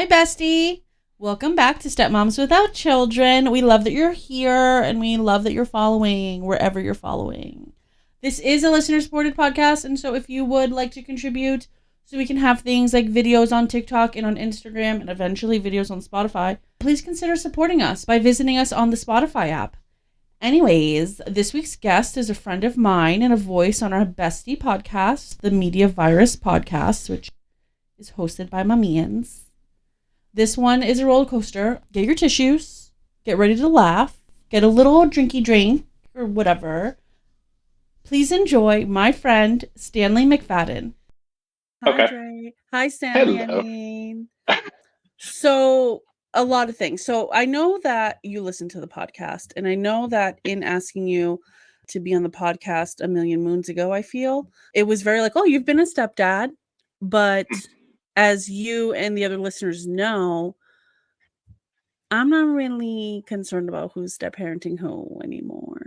bestie. Welcome back to Stepmoms Without Children. We love that you're here and we love that you're following wherever you're following. This is a listener-supported podcast, and so if you would like to contribute so we can have things like videos on TikTok and on Instagram and eventually videos on Spotify, please consider supporting us by visiting us on the Spotify app. Anyways, this week's guest is a friend of mine and a voice on our bestie podcast, the Media Virus Podcast, which is hosted by my mans. This one is a roller coaster. Get your tissues. Get ready to laugh. Get a little drinky drink or whatever. Please enjoy my friend, Stanley McFadden. Okay. Hi, Dre. Hi, Stanley. Hello. I mean, so a lot of things. So I know that you listen to the podcast, and I know that in asking you to be on the podcast a million moons ago, I feel it was very like, oh, you've been a stepdad, but as you and the other listeners know, I'm not really concerned about who's step-parenting who anymore.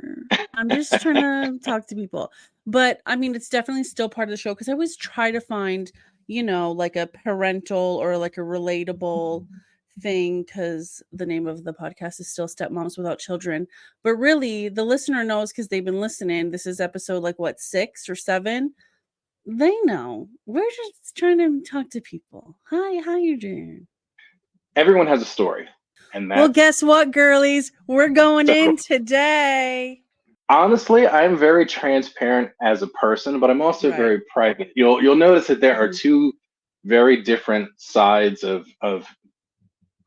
I'm just trying to talk to people. But, I mean, it's definitely still part of the show because I always try to find, like a parental or like a relatable thing because the name of the podcast is still Stepmoms Without Children. But really, the listener knows because they've been listening. This is episode 6 or 7. They know. We're just trying to talk to people. Hi, how you doing? Everyone has a story. And well, guess what, girlies? We're going in today. Honestly, I'm very transparent as a person, but I'm also very private. You'll notice that there are two very different sides of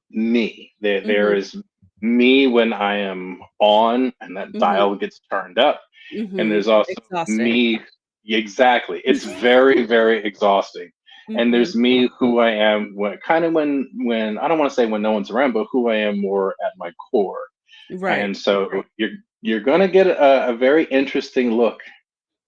me. There is me when I am on and that dial gets turned up. And there's also me. Exactly. It's very, very exhausting. And there's me, who I am when I don't want to say when no one's around, but who I am more at my core. Right. And so you're going to get a very interesting look.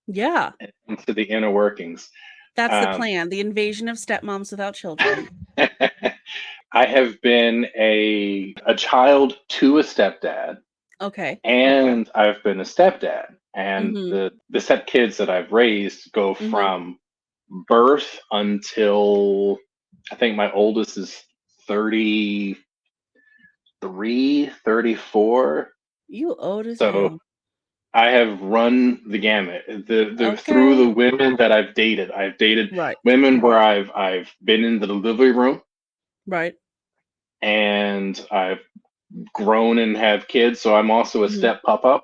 Yeah. Into the inner workings. That's the plan. The invasion of stepmoms without children. I have been a child to a stepdad. Okay. And I've been a stepdad. And the step kids that I've raised go from birth until I think my oldest is 33, 34. You old as hell. So I have run the gamut. Through the women that I've dated. I've dated women where I've been in the delivery room. Right. And I've grown and have kids. So I'm also a step PopPop.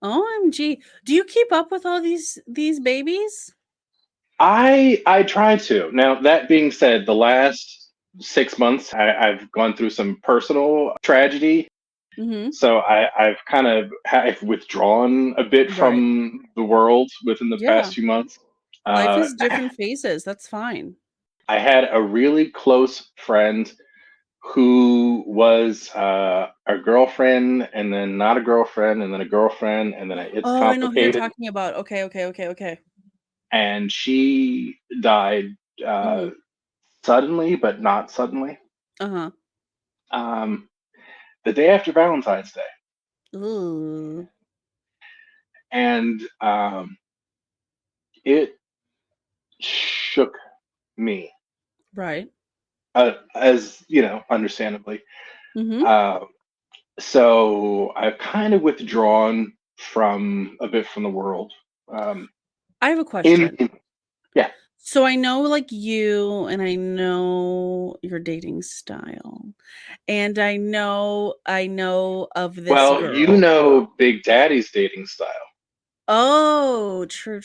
OMG. Do you keep up with all these babies? I try to. Now, that being said, the last 6 months, I've gone through some personal tragedy. So I've withdrawn a bit from the world within the past few months. Life is different phases. That's fine. I had a really close friend who was a girlfriend, and then not a girlfriend, and then a girlfriend, and then it's complicated. I know who you're talking about. Okay. And she died suddenly, but not suddenly. The day after Valentine's Day. Ooh. And it shook me. Right. As understandably. So I've kind of withdrawn a bit from the world. I have a question. Yeah. So I know you, and I know your dating style, and I know of this girl. You know Big Daddy's dating style. Oh, true.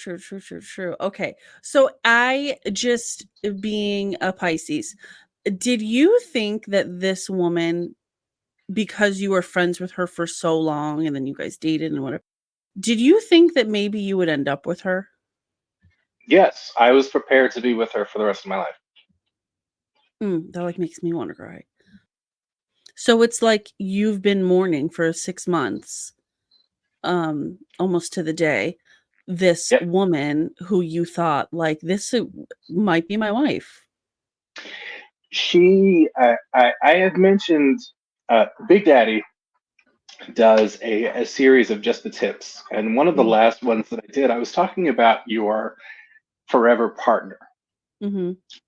Okay. So I, just being a Pisces, did you think that this woman, because you were friends with her for so long and then you guys dated and whatever, did you think that maybe you would end up with her? Yes, I was prepared to be with her for the rest of my life. That makes me want to cry. So it's you've been mourning for 6 months, almost to the day, this woman who you thought this might be my wife. I have mentioned Big Daddy does a series of just the tips, and one of the last ones that I did, I was talking about your forever partner.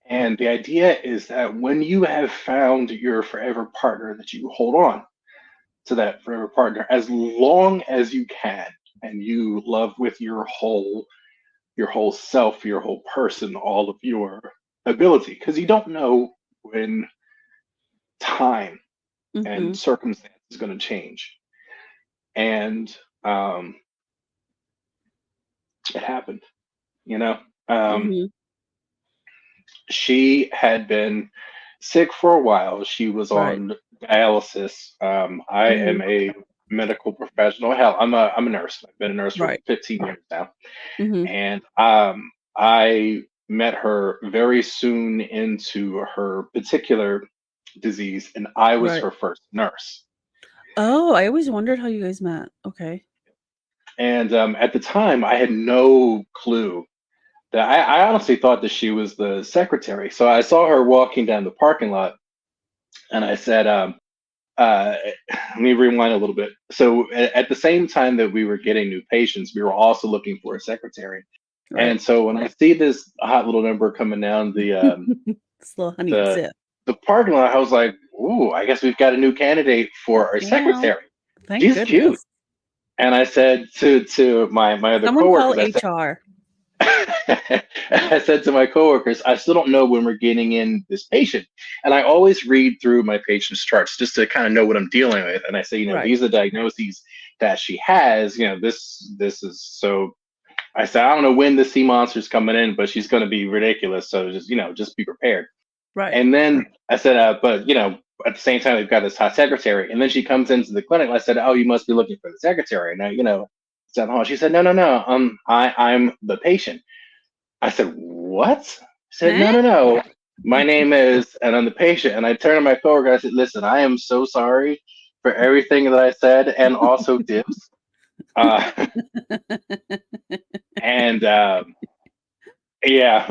And the idea is that when you have found your forever partner, that you hold on to that forever partner as long as you can, and you love with your whole self, your whole person, all of your ability, because you don't know when time and circumstance is going to change. And it happened, you know. She had been sick for a while. She was on dialysis. I am a medical professional. Hell, I'm a nurse. I've been a nurse for 15 years now. And I met her very soon into her particular disease, and I was her first nurse. Oh, I always wondered how you guys met. Okay. And at the time, I had no clue that I honestly thought that she was the secretary. So I saw her walking down the parking lot, and I said, let me rewind a little bit. So at the same time that we were getting new patients, we were also looking for a secretary. And so when I see this hot little number coming down the the parking lot, I was like, "Ooh, I guess we've got a new candidate for our secretary. She's cute." And I said to my other coworkers, HR. I said to my coworkers, I still don't know when we're getting in this patient. And I always read through my patient's charts just to kind of know what I'm dealing with. And I say, these are the diagnoses that she has. This is so. I said, I don't know when the sea monster's coming in, but she's going to be ridiculous. So just be prepared. Right. And then I said, but at the same time, we've got this hot secretary. And then she comes into the clinic. And I said, oh, you must be looking for the secretary. Now, she said, no. I'm the patient. I said, what? She said, no. My name is, and I'm the patient. And I turned to my coworker. I said, listen, I am so sorry for everything that I said, and also dibs. And yeah.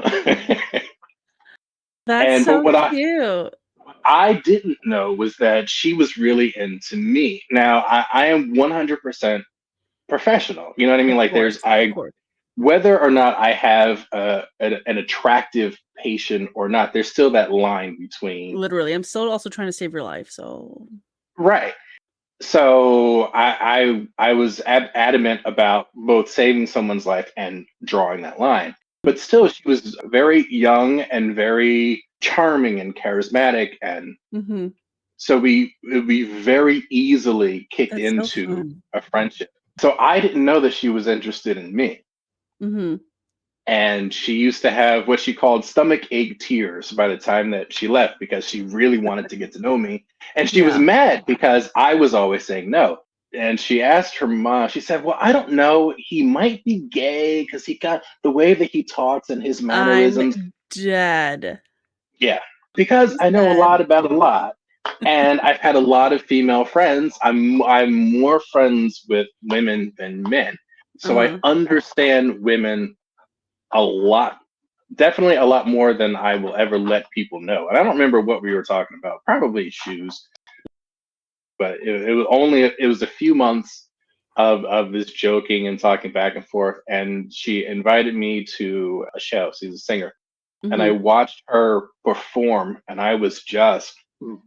That's so cute. What I didn't know was that she was really into me. Now, I am 100% professional. You know what I mean? Like whether or not I have an attractive patient or not, there's still that line between. Literally, I'm still also trying to save your life. So right. So I was adamant about both saving someone's life and drawing that line. But still, she was very young and very charming and charismatic, and so we very easily kicked into a friendship. So I didn't know that she was interested in me. And she used to have what she called stomach ache tears by the time that she left, because she really wanted to get to know me. And she was mad because I was always saying no. And she asked her mom, she said, well, I don't know. He might be gay because he got the way that he talks and his mannerisms. I'm dead. Yeah, because I know a lot about a lot. And I've had a lot of female friends. I'm more friends with women than men. So I understand women a lot, definitely a lot more than I will ever let people know. And I don't remember what we were talking about, probably shoes. But it was a few months of this joking and talking back and forth. And she invited me to a show. She's a singer. And I watched her perform, and I was just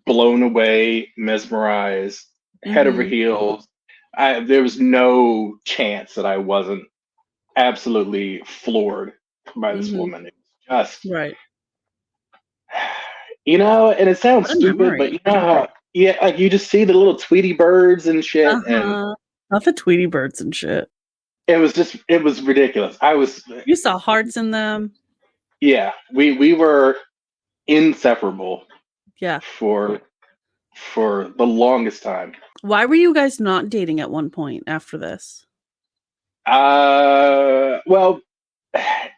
blown away, mesmerized, head over heels. There was no chance that I wasn't absolutely floored by this woman. It was just right. And it sounds stupid, but how, like you just see the little Tweety birds and shit, and not the Tweety birds and shit. It was ridiculous. You saw hearts in them. Yeah, we were inseparable. Yeah. For the longest time. Why were you guys not dating at one point after this? Well,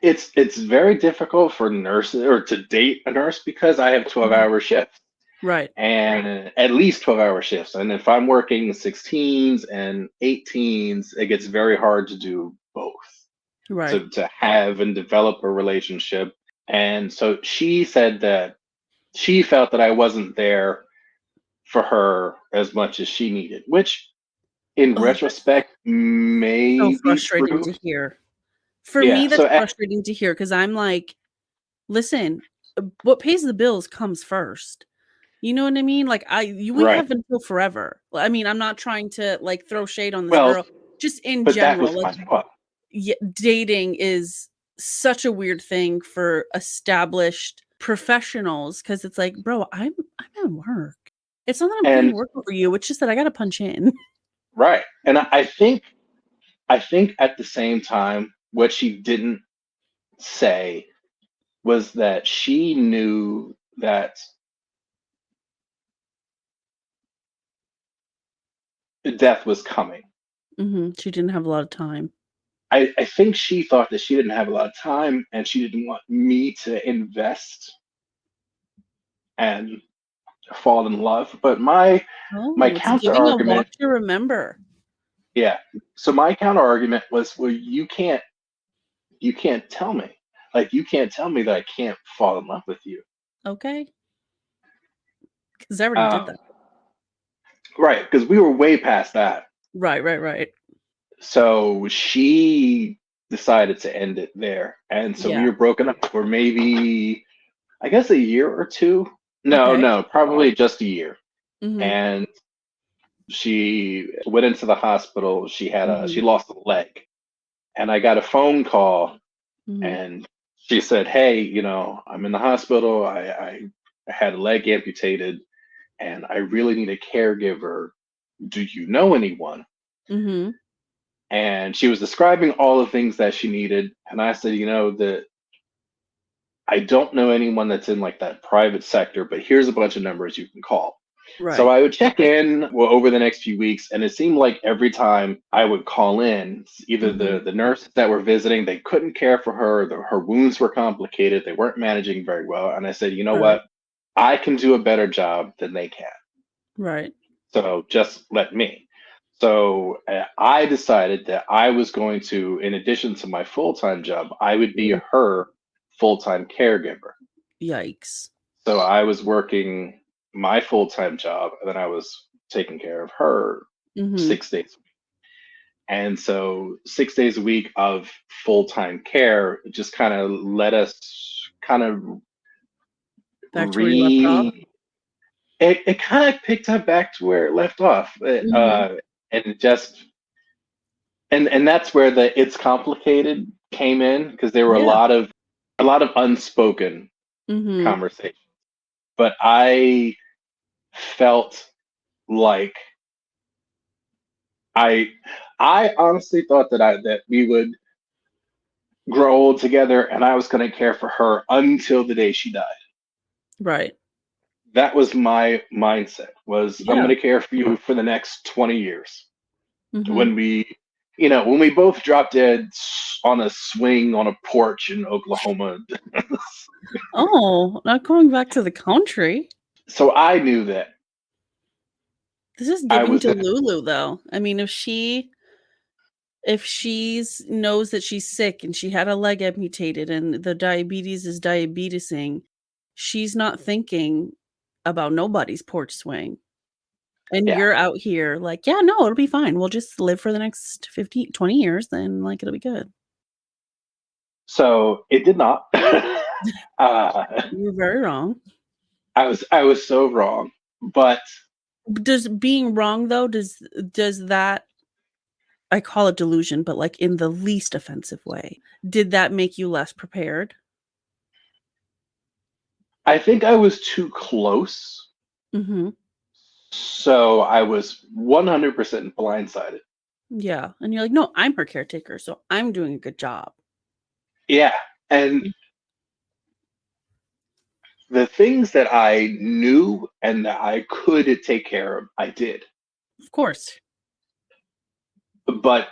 it's very difficult for nurses or to date a nurse because I have 12-hour shifts. Right. And at least 12-hour shifts. And if I'm working 16s and 18s, it gets very hard to do both. Right. To have and develop a relationship. And so she said that she felt that I wasn't there for her as much as she needed, which in retrospect may be frustrating to hear. For me, that's frustrating to hear because I'm like, listen, what pays the bills comes first. You know what I mean? Like we have until forever. I mean, I'm not trying to like throw shade on this girl, just in general. That was my thought. Yeah, dating is such a weird thing for established professionals because it's like, bro, I'm at work. It's not that I'm putting work over you. It's just that I got to punch in. Right. And I think at the same time, what she didn't say was that she knew that death was coming. She didn't have a lot of time. I think she thought that she didn't have a lot of time and she didn't want me to invest and fall in love. But my counter argument, a watch to remember. Yeah. So my counter argument was, well, you can't tell me. Like, you can't tell me that I can't fall in love with you. Okay. Because I already did that. Right, because we were way past that. Right. So she decided to end it there. And so we were broken up for maybe, I guess, a year or two. No, probably just a year. And she went into the hospital. She had she lost a leg. And I got a phone call and she said, hey, I'm in the hospital. I had a leg amputated and I really need a caregiver. Do you know anyone? And she was describing all the things that she needed. And I said, that I don't know anyone that's in like that private sector, but here's a bunch of numbers you can call. Right. So I would check in over the next few weeks, and it seemed like every time I would call in, either the nurses that were visiting, they couldn't care for her, her wounds were complicated, they weren't managing very well. And I said, you know what? I can do a better job than they can. Right. So just let me. So I decided that I was going to, in addition to my full-time job, I would be her full-time caregiver. Yikes. So I was working my full-time job, and then I was taking care of her 6 days a week. And so 6 days a week of full-time care just kind of let us kind of back to where you left off. It kind of picked up back to where it left off. And just and that's where the it's complicated came in, because there were a lot of unspoken conversations. But I felt like I honestly thought that we would grow old together and I was going to care for her until the day she died. Right. That was my mindset, was I'm going to care for you for the next 20 years. When we both dropped dead on a swing on a porch in Oklahoma. Oh, not going back to the country. So I knew that. This is giving to Lulu, though. I mean, if she knows that she's sick and she had a leg amputated and the diabetes is diabetesing, she's not thinking about nobody's porch swing. And you're out here like, yeah, no, it'll be fine. We'll just live for the next 20 years. Then like, it'll be good. So it did not. You were very wrong. I was so wrong. But does being wrong though, does that, I call it delusion, but like in the least offensive way, did that make you less prepared? I think I was too close. So I was 100% blindsided. Yeah. And you're like, no, I'm her caretaker, so I'm doing a good job. Yeah. And the things that I knew and that I could take care of, I did. Of course. But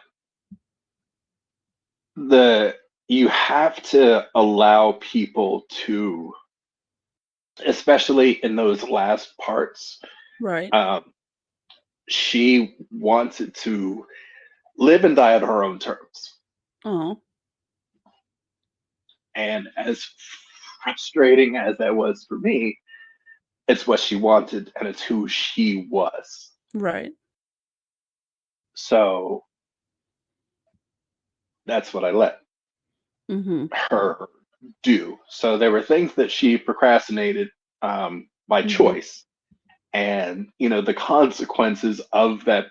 you have to allow people to, especially in those last parts. Right. She wanted to live and die on her own terms. Oh. And as frustrating as that was for me, it's what she wanted and it's who she was. Right. So that's what I let her do. So there were things that she procrastinated by choice, and the consequences of that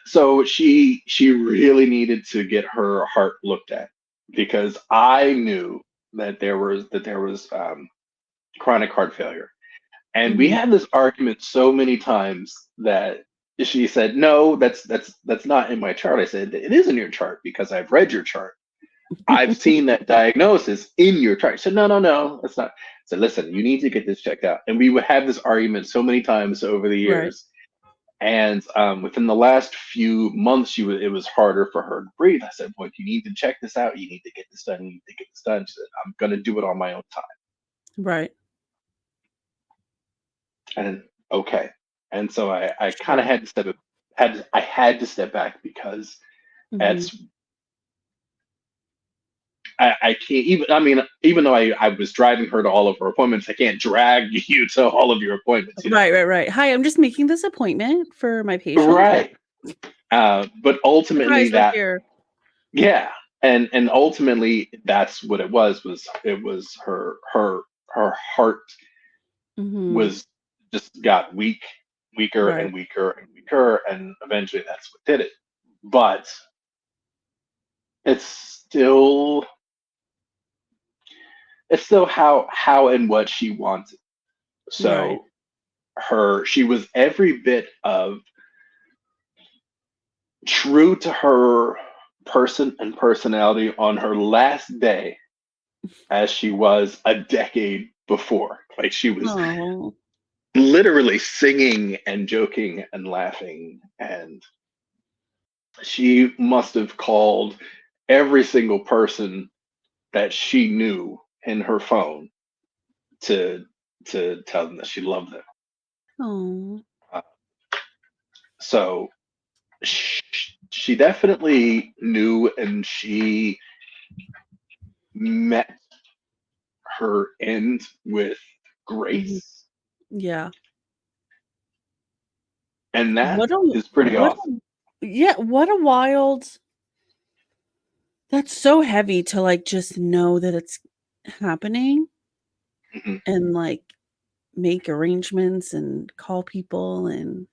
so she really needed to get her heart looked at, because I knew that there was chronic heart failure, and we had this argument so many times that she said, "No, that's not in my chart." I said, "It is in your chart because I've read your chart. I've seen that diagnosis in your chart." She said, "No, that's not." I said, "Listen, you need to get this checked out." And we would have this argument so many times over the years. And within the last few months, it was harder for her to breathe. I said, "Boy, you need to check this out. You need to get this done. You need to get this done." She said, "I'm going to do it on my own time." Right. And okay. And so I kind of had to step back, because that's I can't even though I was driving her to all of her appointments, I can't drag you to all of your appointments. Right. Hi, I'm just making this appointment for my patient. Right. But ultimately yeah. And ultimately that's what it was her heart was just got weaker and weaker and weaker, and eventually that's what did it. But it's still how and what she wanted. So she was every bit of true to her person and personality on her last day as she was a decade before. Like, she was literally singing and joking and laughing, and she must have called every single person that she knew in her phone to tell them that she loved them. So she definitely knew, and she met her end with grace. Yeah. And that is pretty awesome. What a wild. That's so heavy to like just know that it's happening and like make arrangements and call people. And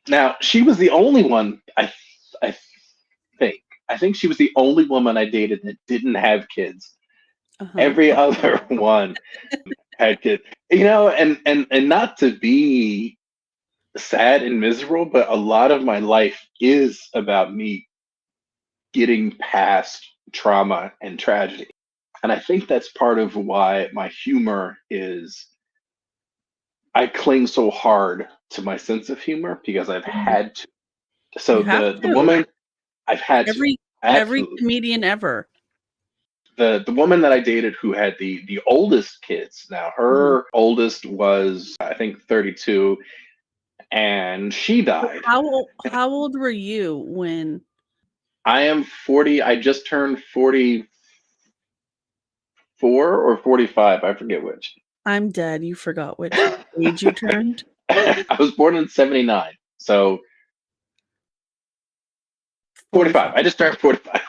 now she was the only one, I think she was the only woman I dated that didn't have kids. Every other one had kids, and not to be sad and miserable, but a lot of my life is about me getting past trauma and tragedy. And I think that's part of why my humor is, I cling so hard to my sense of humor, because I've had to. So the woman I've had every comedian ever. The woman that I dated who had the oldest kids, now her oldest was, I think, 32, and she died. How old were you when? I am 40. I just turned 44 or 45. I forget which. I'm dead. You forgot which age you turned. I was born in 79. So 45. I just turned 45.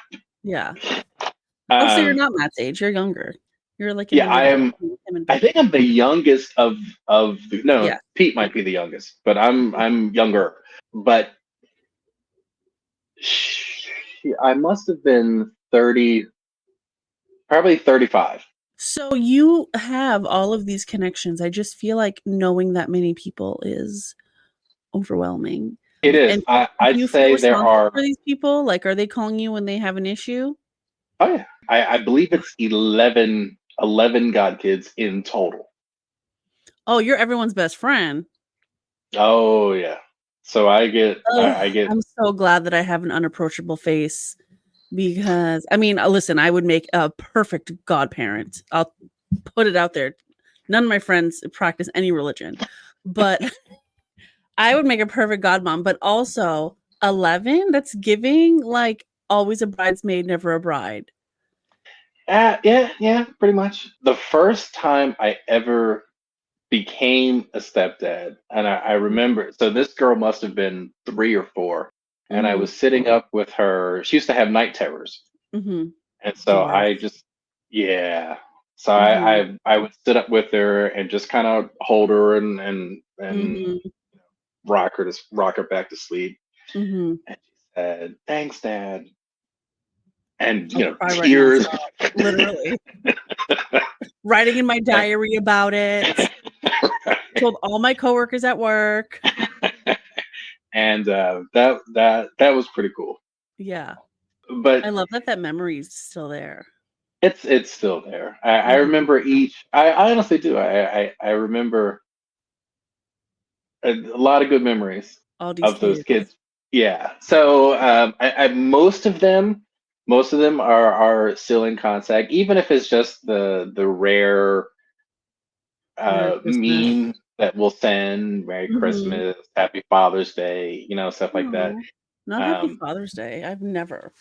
Yeah. So you're not Matt's age. You're younger. You're like I am. I think I'm the youngest of no. Pete might be the youngest, but I'm younger. But I must have been 30, probably 35. So you have all of these connections. I just feel like knowing that many people is overwhelming. It is. I'd say there are for these people. Like, are they calling you when they have an issue? Oh yeah, I believe it's 11 God kids in total. Oh, you're everyone's best friend. Oh yeah. So I get. I'm so glad that I have an unapproachable face, because listen, I would make a perfect godparent. I'll put it out there. None of my friends practice any religion, but I would make a perfect godmom. But also 11, that's giving like always a bridesmaid, never a bride. Yeah, pretty much. The first time I ever became a stepdad, and I remember, so this girl must have been 3 or 4, and I was sitting up with her. She used to have night terrors, And so I just, yeah. So I would sit up with her and just kind of hold her and rock her back to sleep. And she said, "Thanks, Dad." And tears. Right now, literally. Writing in my diary about it. Told all my coworkers at work. And that was pretty cool. Yeah. But I love that memory is still there. It's still there. I remember I honestly do. I remember a lot of good memories of those kids. Yeah. So most of them are still in contact, even if it's just the rare meme that we'll send, Merry Christmas, Happy Father's Day, stuff like that. Not Happy Father's Day. I've never.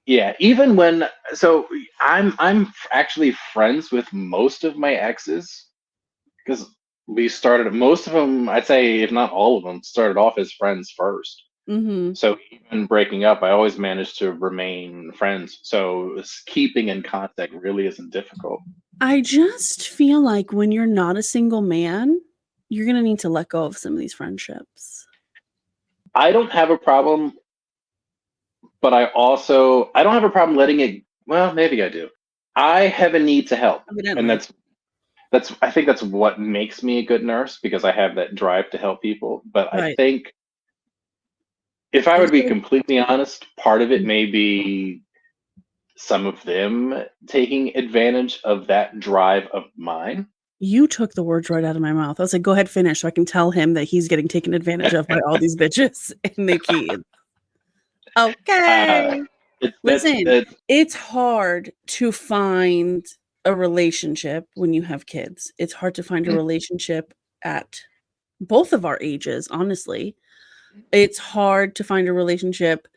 Yeah, even when I'm actually friends with most of my exes because we started most of them, I'd say if not all of them, started off as friends first. So even breaking up, I always managed to remain friends. So keeping in contact really isn't difficult. I just feel like when you're not a single man, you're gonna need to let go of some of these friendships. I don't have a problem, but I don't have a problem letting it. Well, maybe I do. I have a need to help, and that's I think that's what makes me a good nurse, because I have that drive to help people. But I think if I would be completely honest, part of it may be some of them taking advantage of that drive of mine. You took the words right out of my mouth. I was like, go ahead, finish, so I can tell him that he's getting taken advantage of by all these bitches and the kids. Okay. Listen, it's hard to find a relationship when you have kids. It's hard to find a relationship at both of our ages, honestly. It's hard to find a relationship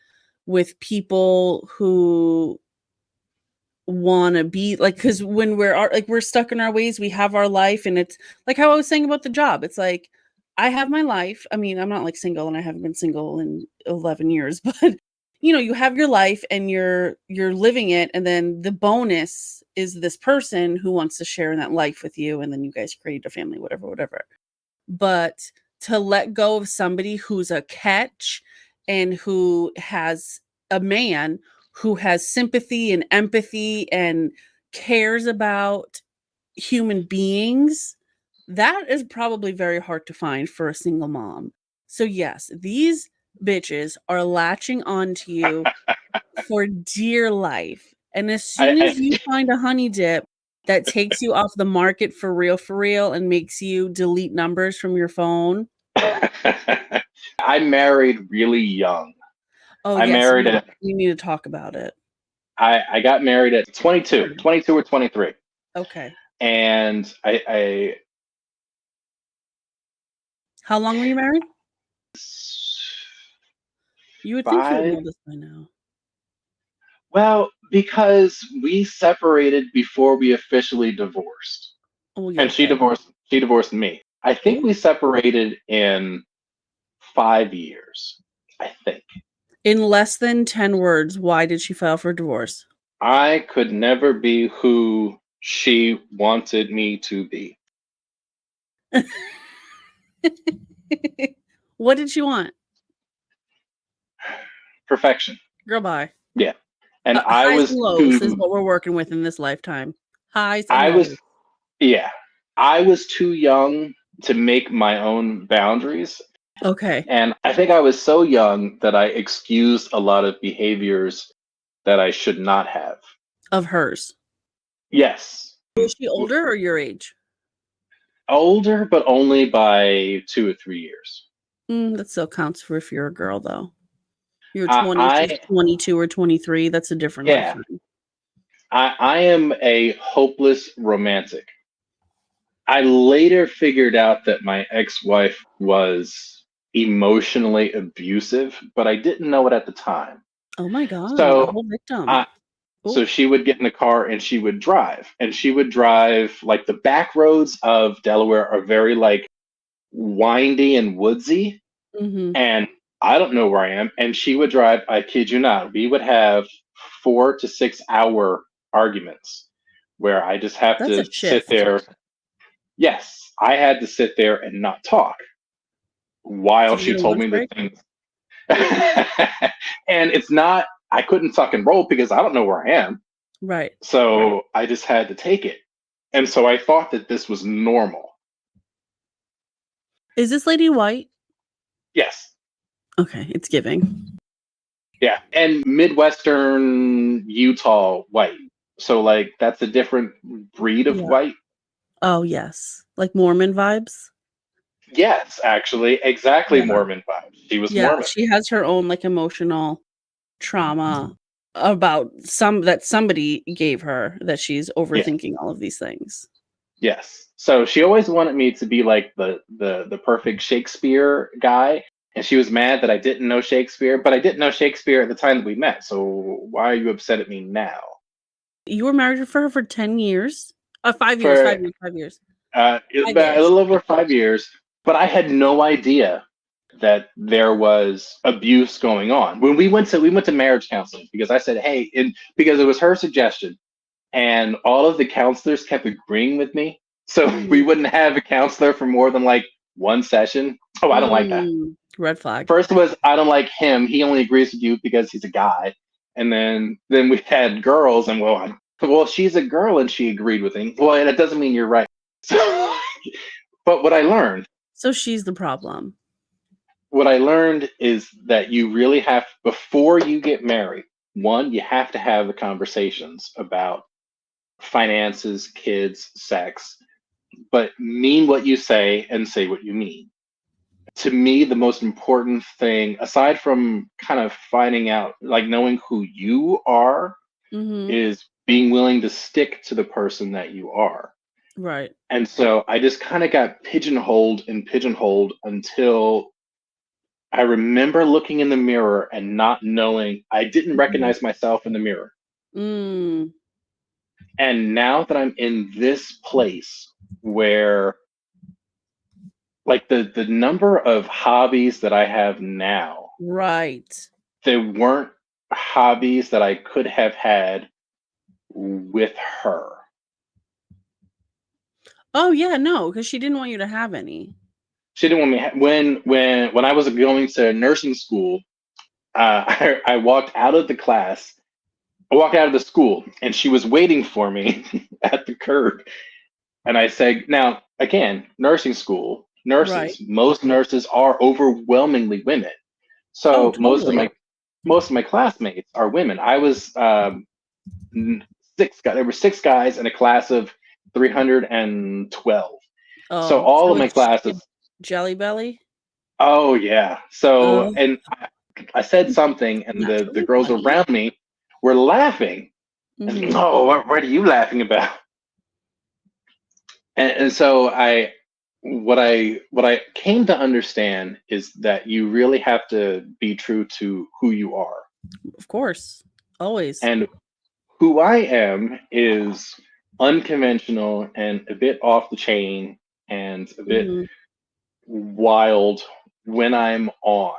with people who want to be like, because when we're stuck in our ways, we have our life, and it's like how I was saying about the job. It's like, I have my life. I mean, I'm not like single, and I haven't been single in 11 years, but you have your life and you're living it, and then the bonus is this person who wants to share in that life with you, and then you guys create a family, whatever. But to let go of somebody who's a catch and who has a man who has sympathy and empathy and cares about human beings, that is probably very hard to find for a single mom. So yes, these bitches are latching onto you for dear life. And as soon as you find a honey dip that takes you off the market for real, and makes you delete numbers from your phone. I married really young. Oh, I married at. We need to talk about it. I got married at 22 or 23. Okay. And I How long were you married? You would think you would know this by now. Well, because we separated before we officially divorced. Oh, yeah. And she divorced me. I think we separated in 5 years, I think. In less than 10 words, why did she file for divorce? I could never be who she wanted me to be. What did she want? Perfection. Girl, bye. Yeah. And I was lows is what we're working with in this lifetime. Highs and lows. I was too young to make my own boundaries. Okay. And I think I was so young that I excused a lot of behaviors that I should not have. Of hers? Yes. Was she older or your age? Older, but only by 2 or 3 years. That still counts for if you're a girl, though. You're 20, she's 22 or 23. That's a different lifetime. I am a hopeless romantic. I later figured out that my ex-wife was emotionally abusive, but I didn't know it at the time. Oh my God, double victim. So she would get in the car and she would drive. And she would drive, like, the back roads of Delaware are very, like, windy and woodsy. And I don't know where I am. And she would drive, I kid you not, we would have 4 to 6 hour arguments where I just have That's to a sit shift. there. Yes, I had to sit there and not talk while Did you she get a told lunch me the break? things. And it's not, I couldn't tuck and roll because I don't know where I am. Right. So I just had to take it. And so I thought that this was normal. Is this lady white? Yes. Okay, it's giving. Yeah. And Midwestern Utah white. So like that's a different breed of white. Oh, yes. Like Mormon vibes? Yes, actually. Exactly Yeah. Mormon vibes. She was Yeah, Mormon. she has her own like emotional trauma about that somebody gave her, that she's overthinking all of these things. Yes. So she always wanted me to be like the perfect Shakespeare guy. And she was mad that I didn't know Shakespeare, but I didn't know Shakespeare at the time that we met. So why are you upset at me now? You were married for her for 10 years? 5 years, For 5 years, 5 years. a little over 5 years, but I had no idea that there was abuse going on. When we went to marriage counseling because I said, hey, because it was her suggestion, and all of the counselors kept agreeing with me. So we wouldn't have a counselor for more than like one session. Oh, I don't like that. Red flag. First was I don't like him. He only agrees with you because he's a guy. And then we had girls, and well, she's a girl and she agreed with him. Well, that doesn't mean you're right. So, but what I learned. So she's the problem. What I learned is that you really have, before you get married, one, you have to have the conversations about finances, kids, sex, but mean what you say and say what you mean. To me, the most important thing, aside from kind of finding out, like knowing who you are, is being willing to stick to the person that you are. Right. And so I just kind of got pigeonholed until I remember looking in the mirror and not knowing, I didn't recognize myself in the mirror. And now that I'm in this place where, like, the number of hobbies that I have now, right, there weren't hobbies that I could have had with her. Oh yeah, no, because she didn't want you to have any. She didn't want me when I was going to nursing school. I walked out of the class. I walked out of the school, and she was waiting for me at the curb. And I said, now, again, nursing school, nurses, right. Most nurses are overwhelmingly women. So totally. most of my classmates are women. I was 6 guys. There were 6 guys in a class of 312. So all of my classes. Jelly belly? Oh, yeah. So, and I said something, and the girls around me were laughing. And, oh, what are you laughing about? And so what I came to understand is that you really have to be true to who you are. Of course, always. And who I am is unconventional and a bit off the chain and a bit wild when I'm on.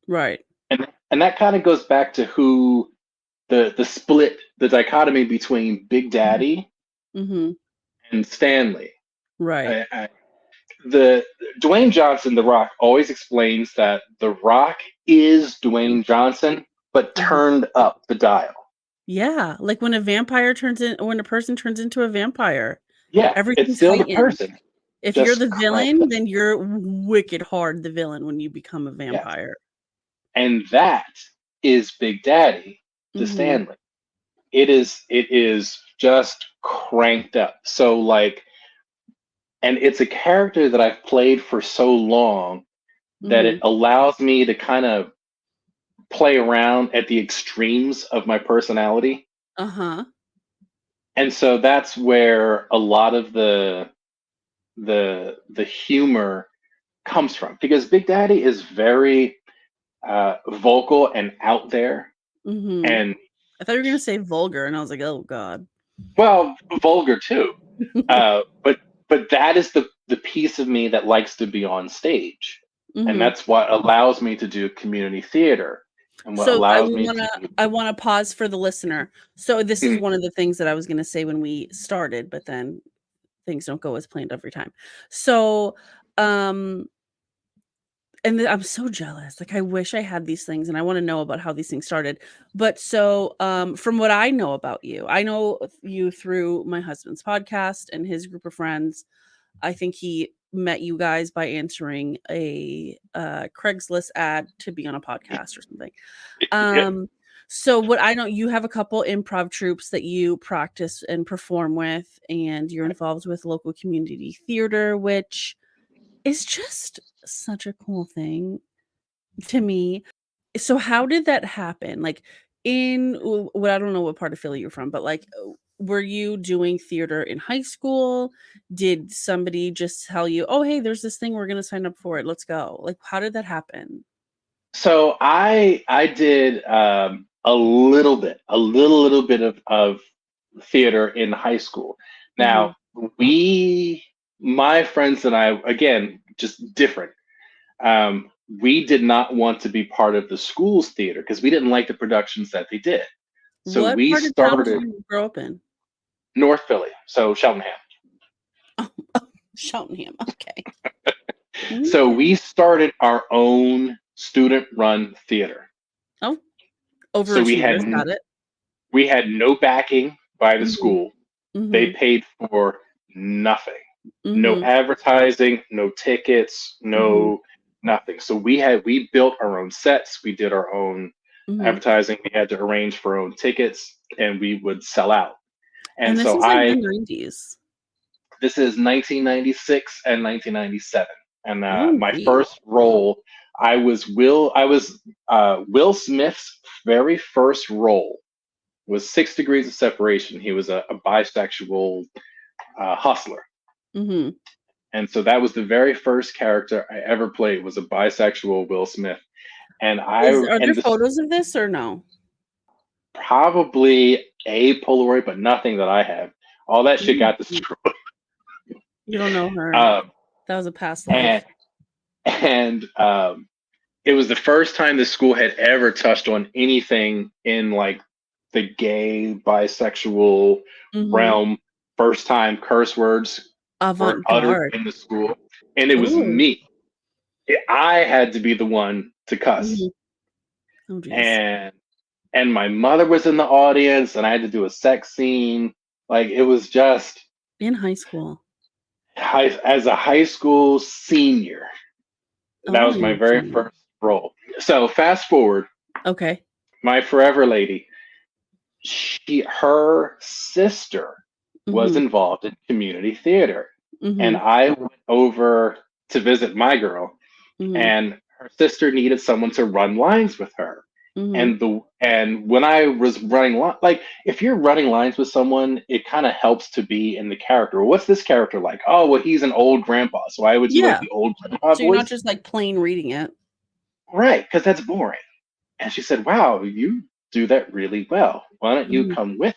Right. And that kind of goes back to who the split, the dichotomy between Big Daddy and Stanley. Right. The Dwayne Johnson, The Rock, always explains that The Rock is Dwayne Johnson, but turned up the dial. Yeah, like when a person turns into a vampire. Yeah, everything's it's still heightened. The person. If you're the villain, then you're wicked hard the villain when you become a vampire. Yes. And that is Big Daddy to Stanley. It is just cranked up. So like, and it's a character that I've played for so long that it allows me to kind of play around at the extremes of my personality. And so that's where a lot of the humor comes from, because Big Daddy is very vocal and out there. And I thought you were gonna say vulgar, and I was like, oh god. Well, vulgar too. But that is the piece of me that likes to be on stage. And that's what allows me to do community theater, and what So allows me to. I wanna pause for the listener. So this is one of the things that I was gonna say when we started, but then things don't go as planned every time. So, and I'm so jealous. Like, I wish I had these things, and I wanna know about how these things started. But so, from what I know about you, I know you through my husband's podcast and his group of friends. I think he met you guys by answering a Craigslist ad to be on a podcast or something. Yeah. So what I know, you have a couple improv troupes that you practice and perform with, and you're involved with local community theater, which is just such a cool thing to me. So how did that happen? Like well, I don't know what part of Philly you're from, but like, were you doing theater in high school? Did somebody just tell you, "Oh, hey, there's this thing, we're gonna sign up for it. Let's go." Like, how did that happen? So I did a little bit of theater in high school. Mhm. Now my friends and I, again, just different. We did not want to be part of the school's theater because we didn't like the productions that they did. So What we part of town did started you grow up in? North Philly, so Cheltenham. Oh, Cheltenham. Okay. So Okay. we started our own student-run theater. Oh, So overachievers. Got it. we had no backing by the Mhm. school. They Mhm. paid for nothing. No Mhm. advertising, no tickets, Mhm. no nothing. So we built our own sets, we did our own Mhm. advertising, we had to arrange for our own tickets, and we would sell out. And And this so is like the 90s. this is 1996 and 1997. And Oh, my geez. first role, I was Will Smith's very first role was 6 Degrees of Separation. He was a bisexual hustler. Mhm. And so that was the very first character I ever played, was a bisexual Will Smith. And Are there this photos of this or no? probably a Polaroid, but nothing that I have. All that shit Mm. got destroyed. You don't know her. Um, That was a past and life. and it was the first time the school had ever touched on anything in like the gay bisexual Mhm. realm. First time curse words were uttered Avant-garde. in the school, and it was Ooh. me. I had to be the one to cuss, Mhm. Oh, geez. and my mother was in the audience, and I had to do a sex scene. Like it was just In high school. as a high school senior. That was my very OMG. first role. So fast forward, Okay. my forever lady, her sister was Mhm. involved in community theater, and Mhm. I went over to visit my girl, Mhm. and her sister needed someone to run lines with her. Mhm. And when I was running like if you're running lines with someone, it kind of helps to be in the character. What's this character like? Oh, well, he's an old grandpa, so I would do like Yeah. the old grandpa So you're not voice, just like plain reading it. right? Because that's boring. And she said, "Wow, you do that really well. Why don't you Mhm. come with?"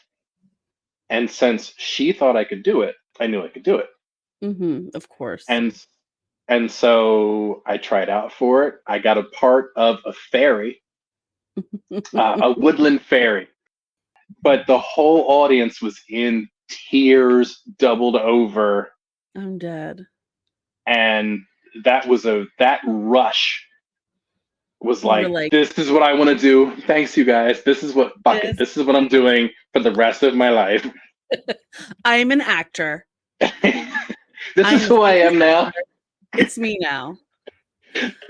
And since she thought I could do it, I knew I could do it. Mhm. Of course. And so I tried out for it. I got a part of a fairy, a woodland fairy, but the whole audience was in tears, doubled over, I'm dead. and that rush was You were like, like, this is what I want to do. Thanks, you guys. This is what bucket. "This This is what I'm doing for the rest of my life. I'm an actor. This is I'm a who I famous am now." actor. It's me now."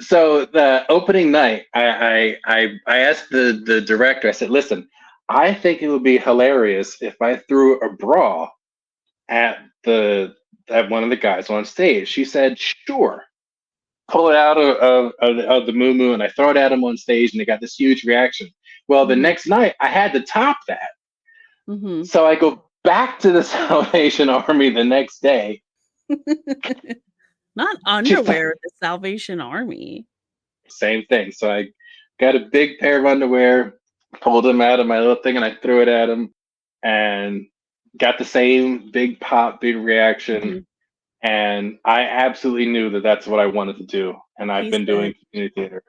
So the opening night, I asked the director. I said, "Listen, I think it would be hilarious if I threw a bra at one of the guys on stage." She said, "Sure." Pull it out of the moo and I throw it at him on stage, and they got this huge reaction. Well, the Mhm. next night I had to top that, Mhm. so I go back to the Salvation Army the next day. Not She underwear at the Salvation Army. Same thing. So I got a big pair of underwear, pulled them out of my little thing, and I threw it at him, and got the same big pop, big reaction. Mhm. And I absolutely knew that that's what I wanted to do, and I've He been said doing community theater.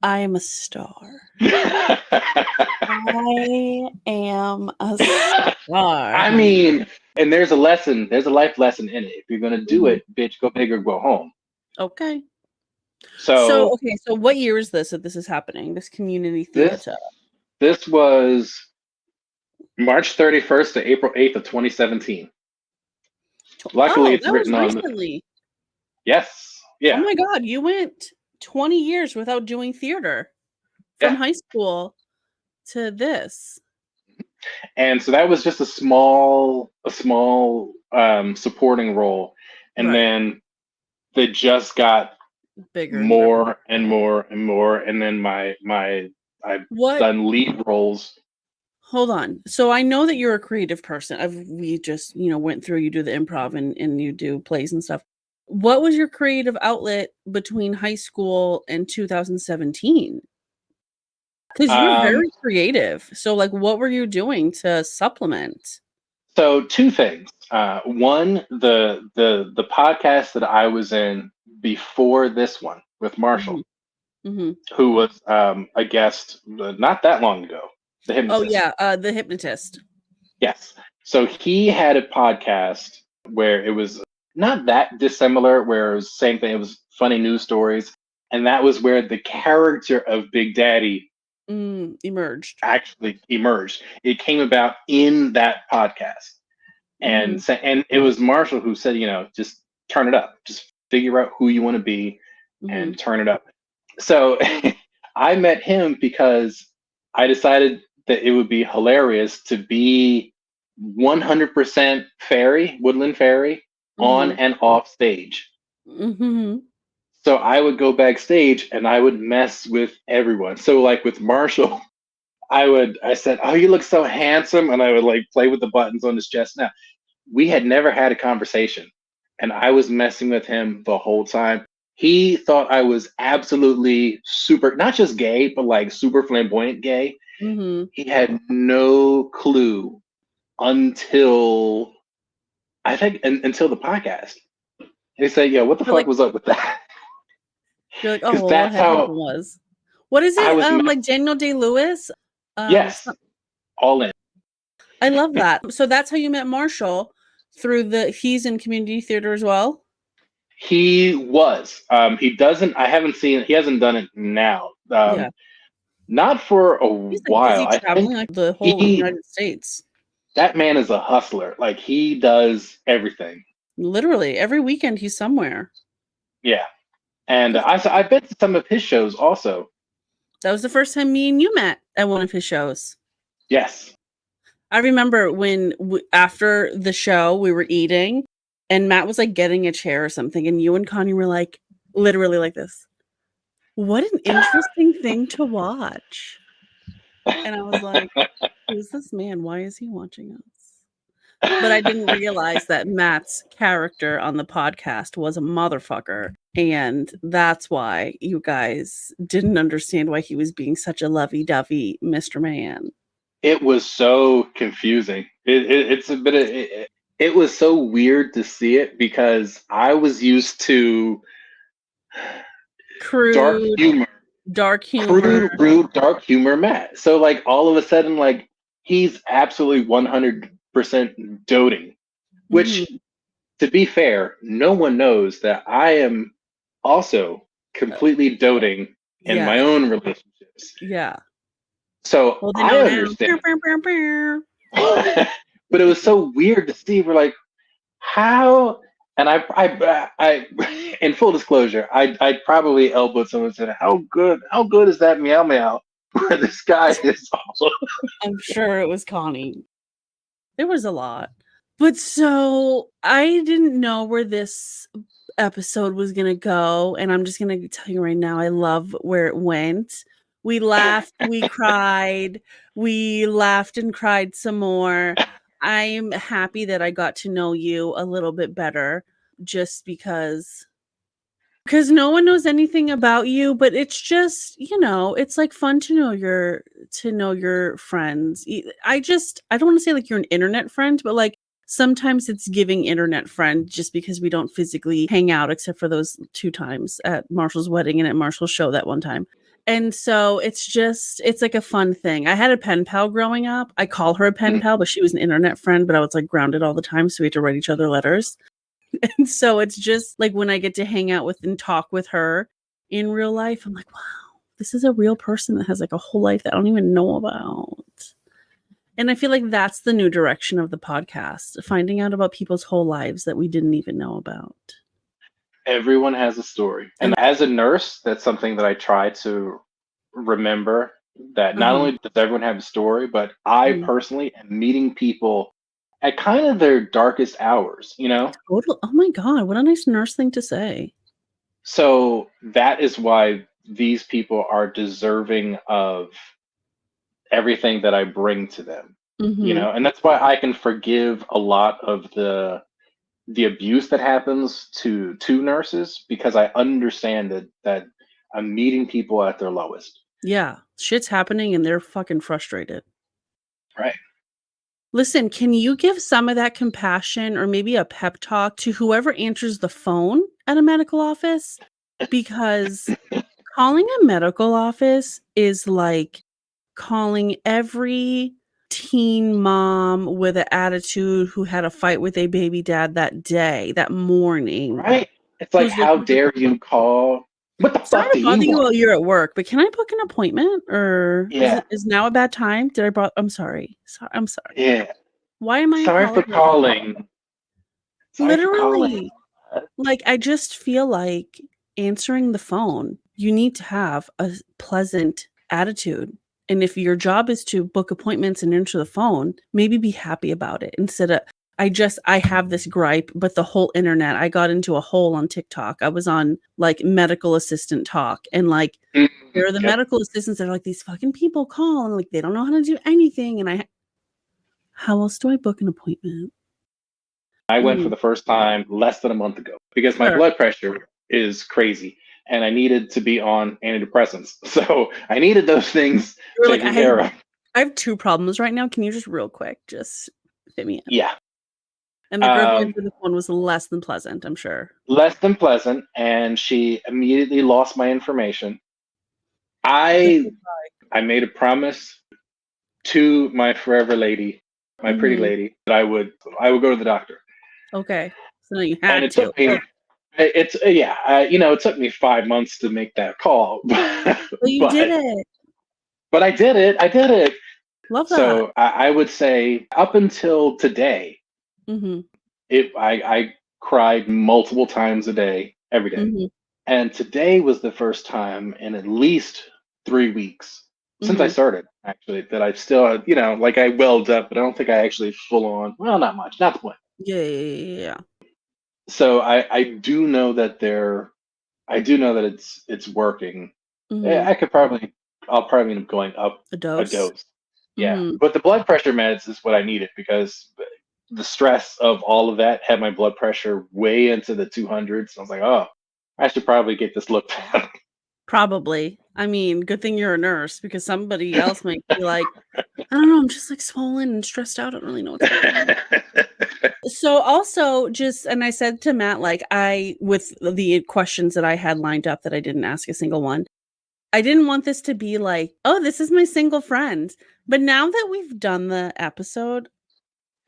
I am a star. I am a star. I mean, and there's a life lesson in it. If you're gonna do it, bitch, go big or go home. Okay. So what year is this that this is happening? This community theater. This was March 31st to April 8th of 2017. Luckily, it's written on recently. Yes. Yeah. Oh my God, you went 20 years without doing theater from high school to this. And so that was just a small supporting role. And then they just got bigger, more and more and more. And then I've done lead roles. Hold on. So I know that you're a creative person. We just, went through, you do the improv and you do plays and stuff. What was your creative outlet between high school and 2017? Because you're very creative. So what were you doing to supplement? So 2 things. One, the podcast that I was in before this one with Marshall, who was a guest not that long ago. The hypnotist. Oh yeah, the hypnotist. Yes. So he had a podcast where it was not that dissimilar, where it was the same thing. It was funny news stories. And that was where the character of Big Daddy emerged. Actually emerged. It came about in that podcast. And it was Marshall who said, just turn it up. Just figure out who you want to be and turn it up. So I met him because I decided that it would be hilarious to be 100% woodland fairy, on and off stage. So I would go backstage and I would mess with everyone. So with Marshall, I said, "Oh, you look so handsome," and I would play with the buttons on his chest. Now, we had never had a conversation, and I was messing with him the whole time. He thought I was absolutely super, not just gay, but super flamboyant gay. He had no clue until I think until the podcast. He said, "Yeah, what the fuck was up with that?" You're like, "Oh, well, that's how it was." What is it? Daniel Day-Lewis? Yes, all in. I love that. So that's how you met Marshall he's in community theater as well. He was. He hasn't done it now. Not for a while. He's traveling the whole United States. That man is a hustler. He does everything. Literally every weekend he's somewhere. Yeah. And I've been to some of his shows also. That was the first time me and you met at one of his shows. Yes. I remember when after the show we were eating and Matt was getting a chair or something and you and Connie were literally like this. What an interesting thing to watch. And I was like, who's this man? Why is he watching us? But I didn't realize that Matt's character on the podcast was a motherfucker. And that's why you guys didn't understand why he was being such a lovey-dovey Mr. Man. It was so confusing. It's a bit of it was so weird to see it because I was used to crude, dark humor, crude, rude, dark humor Matt. So all of a sudden he's absolutely 100% doting, which to be fair, no one knows that I am also completely doting in my own relationships. Yeah. So I understand. But it was so weird to see. We're like, how? And I in full disclosure, I probably elbowed someone and said, how good is that meow meow? Where this guy is also. I'm sure it was Connie. There was a lot. But so I didn't know where this episode was going to go. And I'm just going to tell you right now, I love where it went. We laughed, we cried, we laughed and cried some more. I'm happy that I got to know you a little bit better just because no one knows anything about you, but it's just, it's fun to know your friends. I don't want to say you're an internet friend, but sometimes it's giving internet friend just because we don't physically hang out except for those 2 times at Marshall's wedding and at Marshall's show that one time. And so it's like a fun thing. I had a pen pal growing up. I call her a pen pal, but she was an internet friend, but I was like grounded all the time. So we had to write each other letters. And so it's just like when I get to hang out with and talk with her in real life, I'm like, wow, this is a real person that has like a whole life that I don't even know about. And I feel like that's the new direction of the podcast, finding out about people's whole lives that we didn't even know about. Everyone has a story. And as a nurse, that's something that I try to remember, that not only does everyone have a story, but I personally am meeting people at kind of their darkest hours, you know? Total. Oh my God, what a nice nurse thing to say. So that is why these people are deserving of everything that I bring to them, you know? And that's why I can forgive a lot of the abuse that happens to nurses, because I understand that I'm meeting people at their lowest. Yeah, shit's happening and they're fucking frustrated. Right. Listen, can you give some of that compassion or maybe a pep talk to whoever answers the phone at a medical office? Because calling a medical office is like calling every teen mom with an attitude who had a fight with a baby dad that morning. Right. It's like, how dare you call? What the Sorry fuck to do bother you you want? while you're at work, but can I book an appointment? Or Yeah. is now a bad time? I'm sorry. I'm sorry. Yeah. Why am I Sorry for calling. Literally. Like, I just feel like answering the phone, you need to have a pleasant attitude. And if your job is to book appointments and answer the phone, maybe be happy about it instead of, I have this gripe, but the whole internet, I got into a hole on TikTok. I was on like medical assistant talk, and like there are the medical assistants that are like, these fucking people call and like they don't know how to do anything. And how else do I book an appointment? I went for the first time less than a month ago because my blood pressure is crazy and I needed to be on antidepressants. So I needed those things taken care of. I have two problems right now. Can you just real quick just hit me up? Yeah. And the girl who answered the phone was less than pleasant, I'm sure. Less than pleasant, and she immediately lost my information. I made a promise to my forever lady, my pretty lady, that I would go to the doctor. Okay. So now you had and it to. took me, it took me 5 months to make that call. But you did it. But I did it. Love that. So I would say up until today, I cried multiple times a day, every day. And today was the first time in at least 3 weeks since I started, actually, that I've still, like I welled up, but I don't think I actually full on, well, not much, not the point. Yeah. So I do know that it's working. I'll probably end up going up a dose. Yeah. But the blood pressure meds is what I needed, because the stress of all of that had my blood pressure way into the 200s. I was like, oh, I should probably get this looked at. Probably. I mean, good thing you're a nurse, because somebody else might be like, I don't know, I'm just like swollen and stressed out. I don't really know what's going on. So also and I said to Matt, like with the questions that I had lined up that I didn't ask a single one, I didn't want this to be like, oh, this is my single friend. But now that we've done the episode,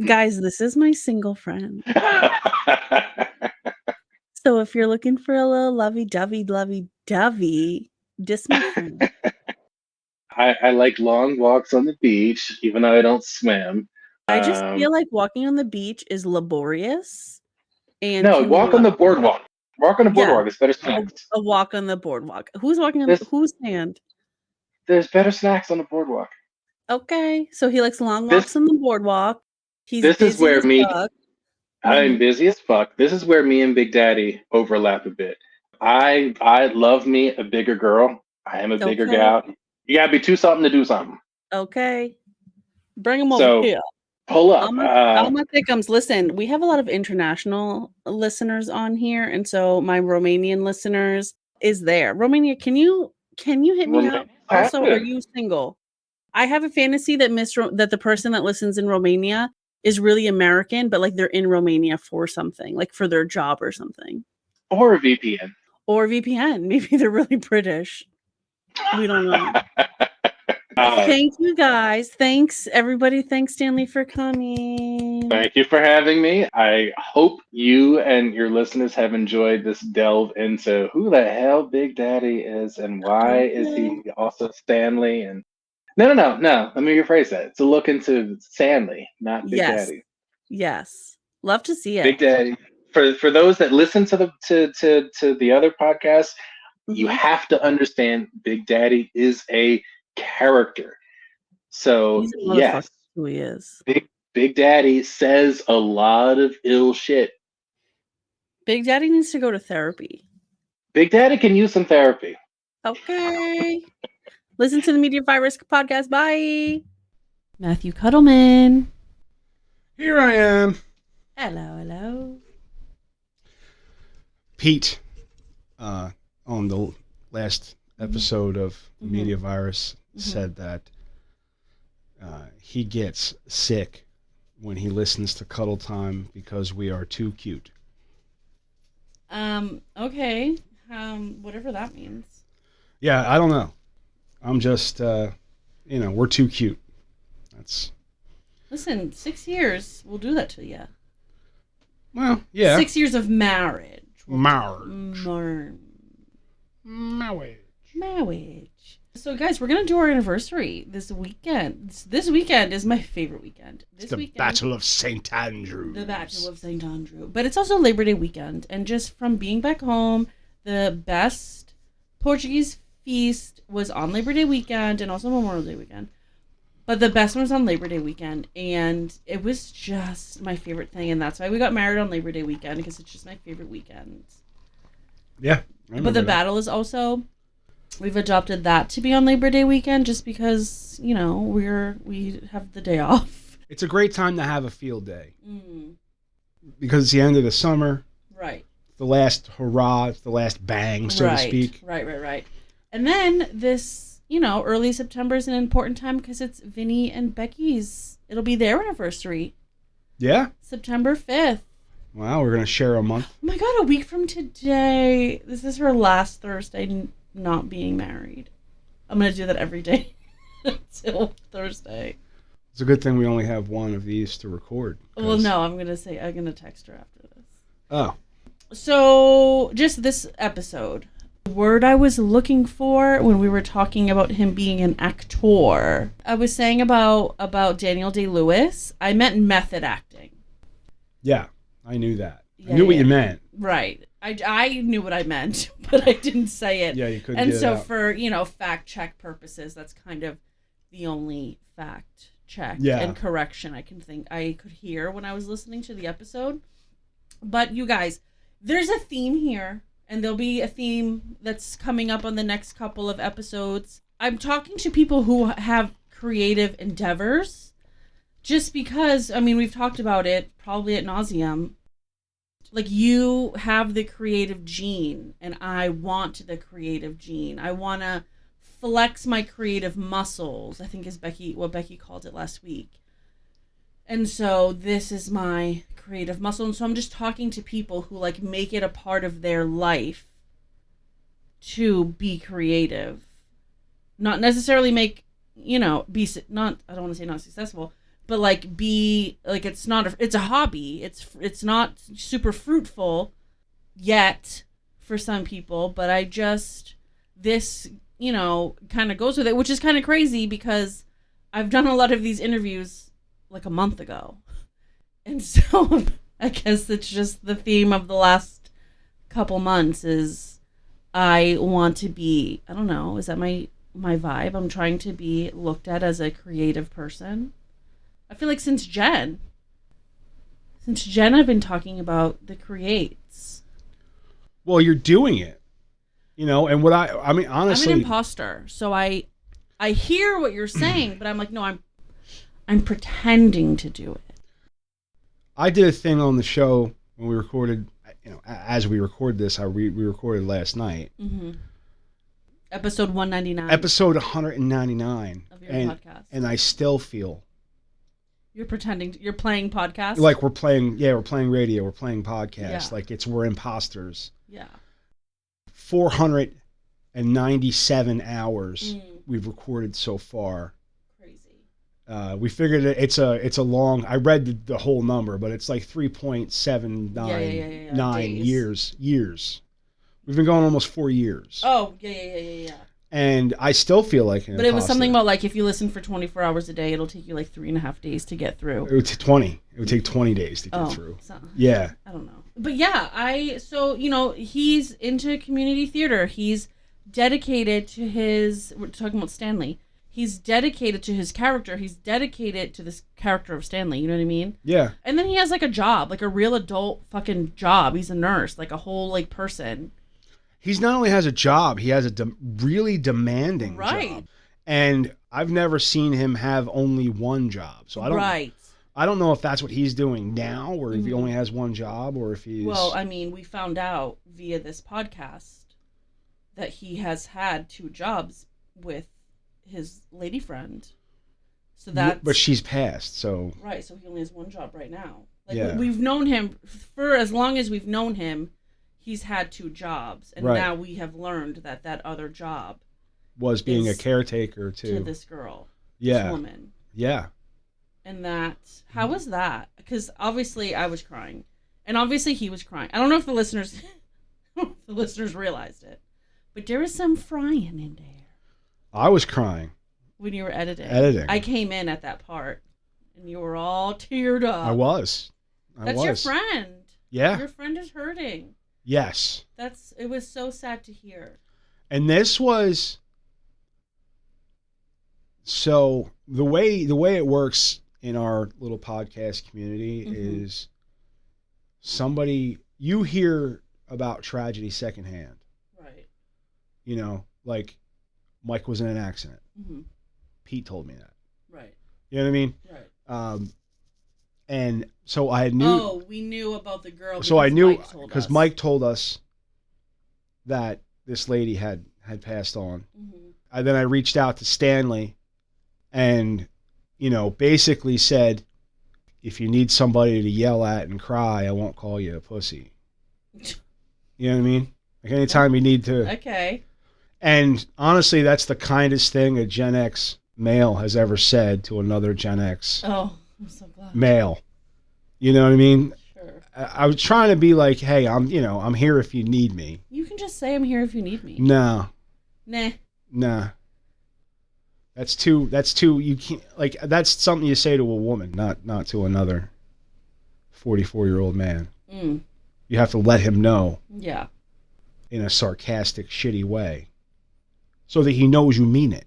guys, this is my single friend. So if you're looking for a little lovey-dovey, just my friend. I like long walks on the beach, even though I don't swim. I just feel like walking on the beach is laborious. And no, walk on the boardwalk. Walk on the boardwalk. It's better snacks. A walk on the boardwalk. Who's walking on whose hand? There's better snacks on the boardwalk. Okay, so he likes long walks on the boardwalk. This is where I'm busy as fuck. This is where me and Big Daddy overlap a bit. I love me a bigger girl. I am a bigger gal. You gotta be something to do something. Okay, bring him over here. Pull up. Alma Thickums, listen, we have a lot of international listeners on here, and so my Romanian listeners is there. Romania, can you hit me up? Also, are you single? I have a fantasy that that the person that listens in Romania is really American, but like they're in Romania for something, like for their job or something. Or a VPN. Maybe they're really British. We don't know. Thank you guys. Thanks everybody. Thanks Stanley for coming. Thank you for having me. I hope you and your listeners have enjoyed this delve into who the hell Big Daddy is and why is he also Stanley. And no. Let me rephrase that. It's a look into Stanley, not Big Daddy. Yes. Love to see it. Big Daddy. For those that listen to the other podcasts, you have to understand Big Daddy is a character. So yes, who he is. Big Daddy says a lot of ill shit. Big Daddy needs to go to therapy. Big Daddy can use some therapy. Okay. Listen to the Media Virus podcast. Bye. Matthew Cuddleman. Here I am. Hello. Pete, on the last episode of Media Virus, said that he gets sick when he listens to Cuddle Time because we are too cute. Okay. Whatever that means. Yeah, I don't know. I'm just, we're too cute. Listen, 6 years will do that to you. Well, yeah. 6 years of marriage. Marriage. So, guys, we're going to do our anniversary this weekend. This weekend is my favorite weekend. The Battle of St. Andrew. The Battle of St. Andrew. But it's also Labor Day weekend. And just from being back home, the best Portuguese feast was on Labor Day weekend and also Memorial Day weekend. But the best one was on Labor Day weekend. And it was just my favorite thing. And that's why we got married on Labor Day weekend, because it's just my favorite weekend. Yeah. But the battle is also... We've adopted that to be on Labor Day weekend just because, we have the day off. It's a great time to have a field day. Because it's the end of the summer. Right. The last hurrah, it's the last bang, so to speak. Right. And then this, early September is an important time because it's Vinny and Becky's. It'll be their anniversary. Yeah? September 5th. Wow, we're going to share a month. Oh my God, a week from today. This is her last Thursday not being married. I'm going to do that every day until Thursday. It's a good thing we only have one of these to record. Well, no, I'm going to text her after this. Oh. So, just this episode. The word I was looking for when we were talking about him being an actor. I was saying about Daniel Day-Lewis. I meant method acting. Yeah, I knew that. I knew what you meant. Right. I knew what I meant, but I didn't say it. Yeah, you couldn't. And so for, fact check purposes, that's kind of the only fact check and correction I could hear when I was listening to the episode. But you guys, there's a theme here, and there'll be a theme that's coming up on the next couple of episodes. I'm talking to people who have creative endeavors, just because, we've talked about it probably ad nauseum. Like, you have the creative gene, and I want the creative gene. I want to flex my creative muscles, I think is what Becky called it last week. And so this is my creative muscle. And so I'm just talking to people who, make it a part of their life to be creative. Not necessarily make, I don't want to say not successful, but it's a hobby. It's not super fruitful yet for some people, but this kind of goes with it, which is kind of crazy because I've done a lot of these interviews a month ago. And so I guess it's just the theme of the last couple months is I want to be, I don't know, is that my vibe? I'm trying to be looked at as a creative person. I feel like since Jen, I've been talking about the creates. Well, you're doing it, and what honestly, I'm an imposter. So I hear what you're saying, but I'm like, no, I'm pretending to do it. I did a thing on the show when we recorded, as we record this, we recorded last night. Mm-hmm. Episode 199. Episode 199 of your podcast. And I still feel you're playing podcasts? Like we're playing radio, we're playing podcasts. Yeah. We're imposters. Yeah. 400 and 97 hours we've recorded so far. Crazy. We figured it's a long. I read the whole number, but it's like 3.79 years. We've been going almost 4 years. Oh yeah. And I still feel like an But it was something about like if you listen for 24 hours a day, it'll take you like 3.5 days to get through. It would take 20. It would take 20 days to get through. So, yeah. I don't know. But yeah, so he's into community theater. He's dedicated to we're talking about Stanley. He's dedicated to his character. He's dedicated to this character of Stanley. You know what I mean? Yeah. And then he has like a job, like a real adult fucking job. He's a nurse, like a whole like person. He's not only has a job, he has a really demanding job. And I've never seen him have only one job. So I don't know if that's what he's doing now, or if he only has one job, or if he's... Well, I mean, we found out via this podcast that he has had 2 jobs with his lady friend. So that's... But she's passed, so... Right, so he only has one job right now. Like, we've known him for as long as we've known him. He's had 2 jobs, and now we have learned that other job was being a caretaker to this girl, this woman. Yeah. And how was that? Because obviously I was crying, and obviously he was crying. I don't know if the listeners realized it, but there was some frying in there. I was crying when you were editing. I came in at that part, and you were all teared up. I was. That's your friend. Yeah. Your friend is hurting. Yes. It was so sad to hear. And this was so the way it works in our little podcast community is you hear about tragedy secondhand. Right. Like Mike was in an accident. Pete told me that. Right. You know what I mean? Right. And so I knew. Oh, we knew about the girl. So I knew because Mike told us that this lady had passed on. And then I reached out to Stanley, and basically said, if you need somebody to yell at and cry, I won't call you a pussy. You know what I mean? Like anytime you need to. Okay. And honestly, that's the kindest thing a Gen X male has ever said to another Gen X. Oh. I'm so glad. Male. You know what I mean? Sure. I was trying to be like, hey, I'm here if you need me. You can just say I'm here if you need me. No. Nah. That's too, you can't, like, that's something you say to a woman, not to another 44-year-old man. You have to let him know. Yeah. In a sarcastic, shitty way. So that he knows you mean it.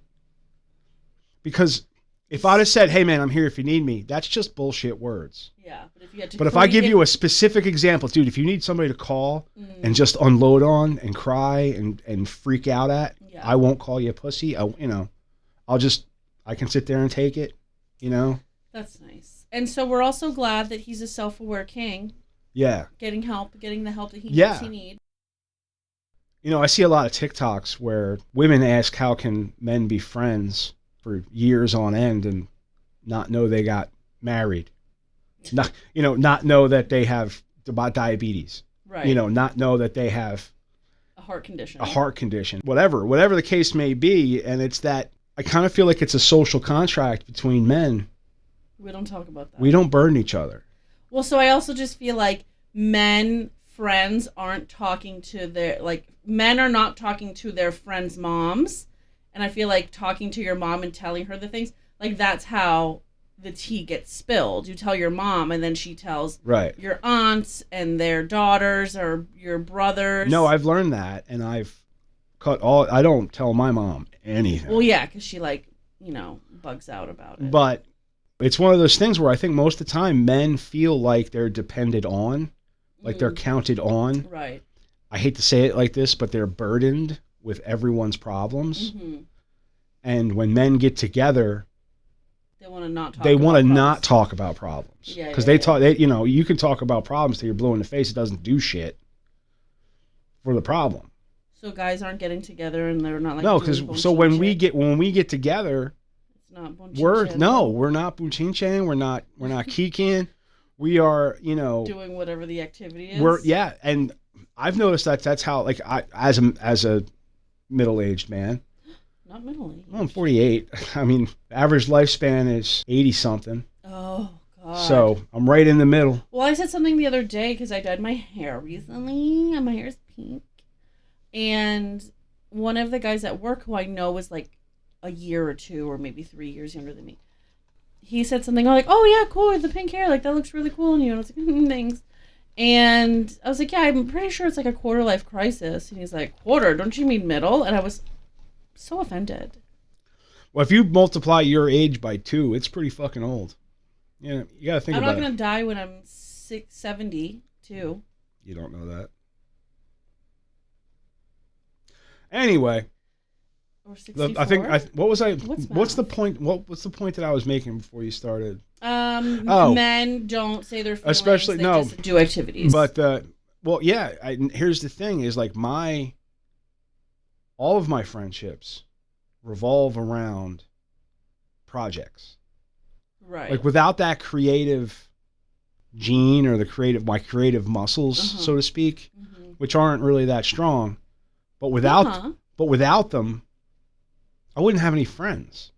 Because if I'd have said, hey man, I'm here if you need me, that's just bullshit words. Yeah. But if I give you a specific example, dude, if you need somebody to call and just unload on and cry and freak out at, I won't call you a pussy. I can sit there and take it, That's nice. And so we're also glad that he's a self-aware king. Yeah. Getting the help that he knows he needs. I see a lot of TikToks where women ask, how can men be friends for years on end and not know they got married, not know that they have diabetes, right? Not know that they have a heart condition, whatever the case may be. And it's that I kind of feel like it's a social contract between men. We don't talk about that. We don't burden each other. Well, so I also just feel like friends aren't talking to men are not talking to their friends' moms. And I feel like talking to your mom and telling her the things, like that's how the tea gets spilled. You tell your mom, and then she tells your aunts and their daughters or your brothers. No, I've learned that, and I've I don't tell my mom anything. Well, yeah, because she bugs out about it. But it's one of those things where I think most of the time men feel like they're depended on, like they're counted on. Right. I hate to say it like this, but they're burdened with everyone's problems. And when men get together, they want to not talk about problems. Because you can talk about problems till you're blue in the face. It doesn't do shit for the problem. So guys aren't getting together and they're not like no, because when we get together, it's not we're not bunchinchen, we're not kikiing, we are doing whatever the activity is. And I've noticed that's how, like, I as a middle-aged man. Not middle-aged. Well, I'm 48. I mean, average lifespan is 80-something. Oh, God. So I'm right in the middle. Well, I said something the other day because I dyed my hair recently, and my hair is pink. And one of the guys at work who I know was like a year or 2 or maybe 3 years younger than me, he said something like, oh, yeah, cool, the pink hair. Like, that looks really cool on you. And I was like, thanks. And I was like, yeah, I'm pretty sure it's like a quarter life crisis. And he's like, quarter? Don't you mean middle? And I was so offended. Well, if you multiply your age by 2, it's pretty fucking old. You got to think about it. I'm not going to die when I'm 72. You don't know that. Anyway. Or 64? I think, What's the point? What's the point that I was making before you started? Men don't say their feelings. Especially, they no. just do activities. But, well, yeah, here's the thing is like all of my friendships revolve around projects. Right. Like without that creative gene or my creative muscles, so to speak, which aren't really that strong, but without them, I wouldn't have any friends.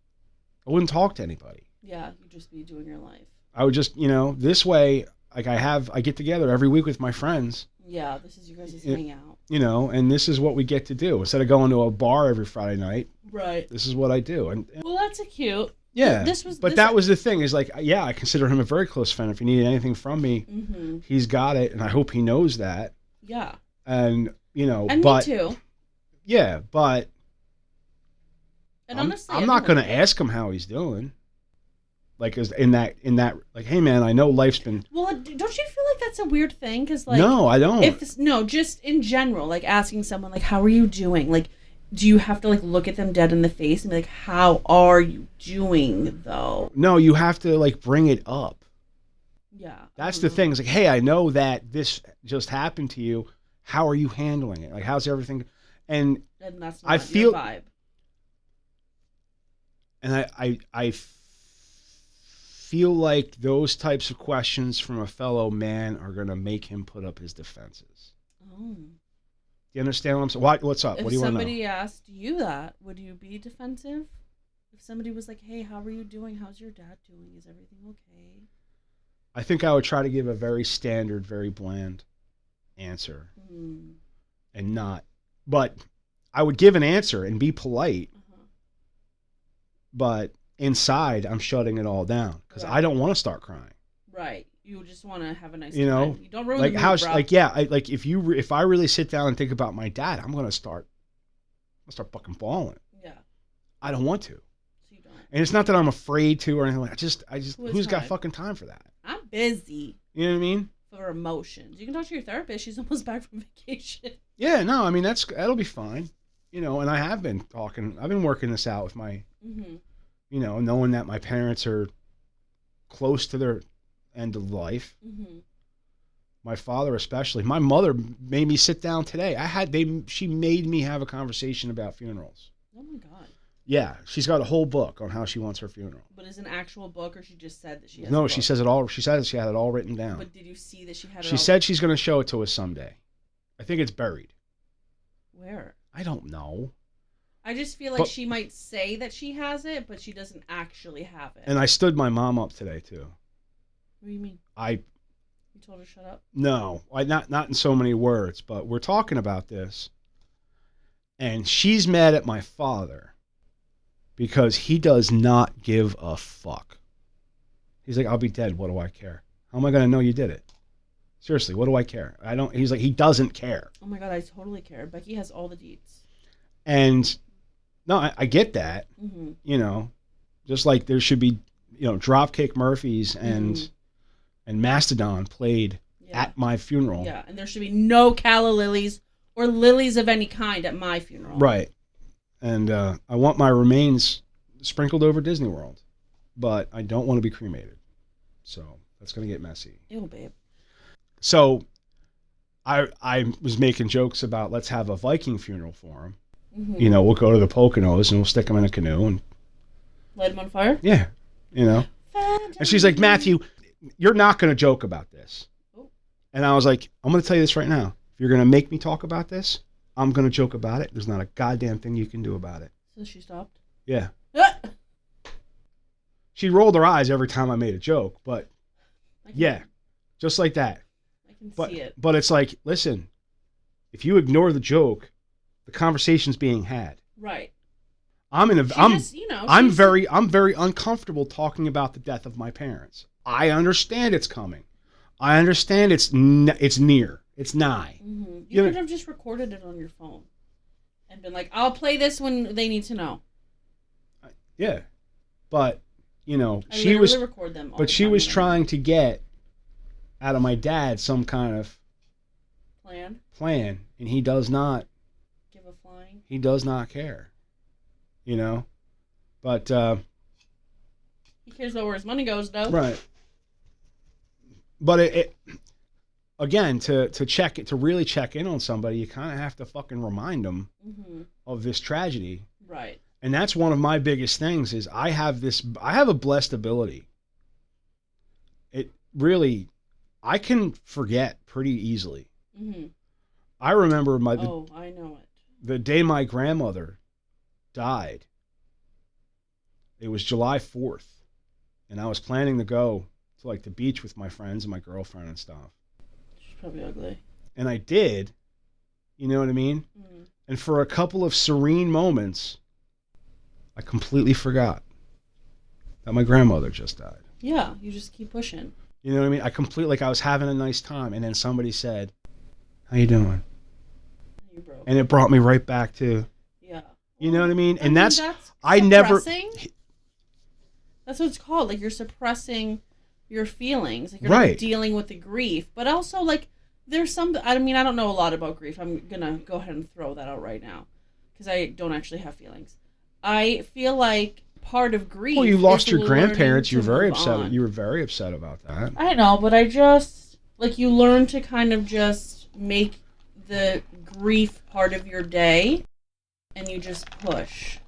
I wouldn't talk to anybody. Yeah, you'd just be doing your life. I would just, this way, like I get together every week with my friends. Yeah, this is you guys' hangout. And this is what we get to do. Instead of going to a bar every Friday night, right? This is what I do. And well, that's cute. Yeah, that was the thing. Is like, yeah, I consider him a very close friend. If he needed anything from me, he's got it, and I hope he knows that. Yeah. And and but me too. Yeah, but and honestly, I'm not going to ask him how he's doing. Like, in that, like, hey man, I know life's been. Well, don't you feel like that's a weird thing? Because like, no, I don't. Just in general, like asking someone like, how are you doing? Like, do you have to like look at them dead in the face and be like, how are you doing though? No, you have to like bring it up. Yeah. That's the thing. It's like, hey, I know that this just happened to you. How are you handling it? Like, how's everything? And that's not your vibe. And I feel like those types of questions from a fellow man are going to make him put up his defenses. Oh. You understand what I'm saying? What's up? What do you want to know? If somebody asked you that, would you be defensive? If somebody was like, hey, how are you doing? How's your dad doing? Is everything okay? I think I would try to give a very standard, very bland answer. And not. But I would give an answer and be polite. But inside, I'm shutting it all down because I don't want to start crying. Right. You just want to have a nice time. You don't ruin like the mood, how bro. like yeah, if I really sit down and think about my dad, I'm gonna start fucking bawling. Yeah. I don't want to. So you don't. And it's not that I'm afraid to or anything like that. I just who's got fucking time for that? I'm busy. You know what I mean? For emotions. You can talk to your therapist. She's almost back from vacation. Yeah, no, I mean that'll be fine. And I have been talking. I've been working this out with my knowing that my parents are close to their end of life. My father especially. My mother made me sit down today. She made me have a conversation about funerals. Oh my God. Yeah, she's got a whole book on how she wants her funeral. But is it an actual book, or she just said that she has No, she says it all. She says she had it all written down. But did you see that she had it She said she's going to show it to us someday. I think it's buried. Where? I don't know. I just feel like she might say that she has it, but she doesn't actually have it. And I stood my mom up today too. What do you mean? You told her to shut up? No, not in so many words, but we're talking about this. And she's mad at my father because he does not give a fuck. He's like, I'll be dead. What do I care? How am I going to know you did it? Seriously, what do I care? He's like, he doesn't care. Oh my God, I totally care. Becky has all the deets. And no, I get that. Just like there should be, Dropkick Murphys and Mastodon played at my funeral. Yeah, and there should be no calla lilies or lilies of any kind at my funeral. Right. And I want my remains sprinkled over Disney World, but I don't want to be cremated. So that's going to get messy. Ew, babe. So I was making jokes about let's have a Viking funeral for him. We'll go to the Poconos and we'll stick him in a canoe and light him on fire. Yeah, And she's like, Matthew, you're not going to joke about this. Oh. And I was like, I'm going to tell you this right now. If you're going to make me talk about this, I'm going to joke about it. There's not a goddamn thing you can do about it. So she stopped? Yeah. She rolled her eyes every time I made a joke, but yeah, just like that. I can see it. But it's like, listen, if you ignore the joke, the conversation's being had. Right. I'm very uncomfortable talking about the death of my parents. I understand it's coming. I understand it's near. It's nigh. Mm-hmm. You could have just recorded it on your phone and been like, I'll play this when they need to know. Yeah. But, she was trying to get out of my dad some kind of plan, and he does not give a flying. He does not care. But he cares about where his money goes, though. Right. But it again, to really check in on somebody, you kind of have to fucking remind them of this tragedy. Right. And that's one of my biggest things is I have a blessed ability. I can forget pretty easily. Mm-hmm. I remember I know it. The day my grandmother died. It was July 4th, and I was planning to go to like the beach with my friends and my girlfriend and stuff. She's probably ugly. And I did. You know what I mean? Mm-hmm. And for a couple of serene moments, I completely forgot that my grandmother just died. Yeah, you just keep pushing. You know what I mean? I was having a nice time, and then somebody said, "How you doing?" And it brought me right back to, you know what I mean? And that's I never. That's what it's called. Like, you're suppressing your feelings. Like, you're not dealing with the grief. But also, like, there's some... I mean, I don't know a lot about grief. I'm going to go ahead and throw that out right now. Because I don't actually have feelings. I feel like part of grief... Well, you lost your grandparents. You were very upset. You were very upset about that. I know, but I just... Like, you learn to kind of just make the grief part of your day. And you just push.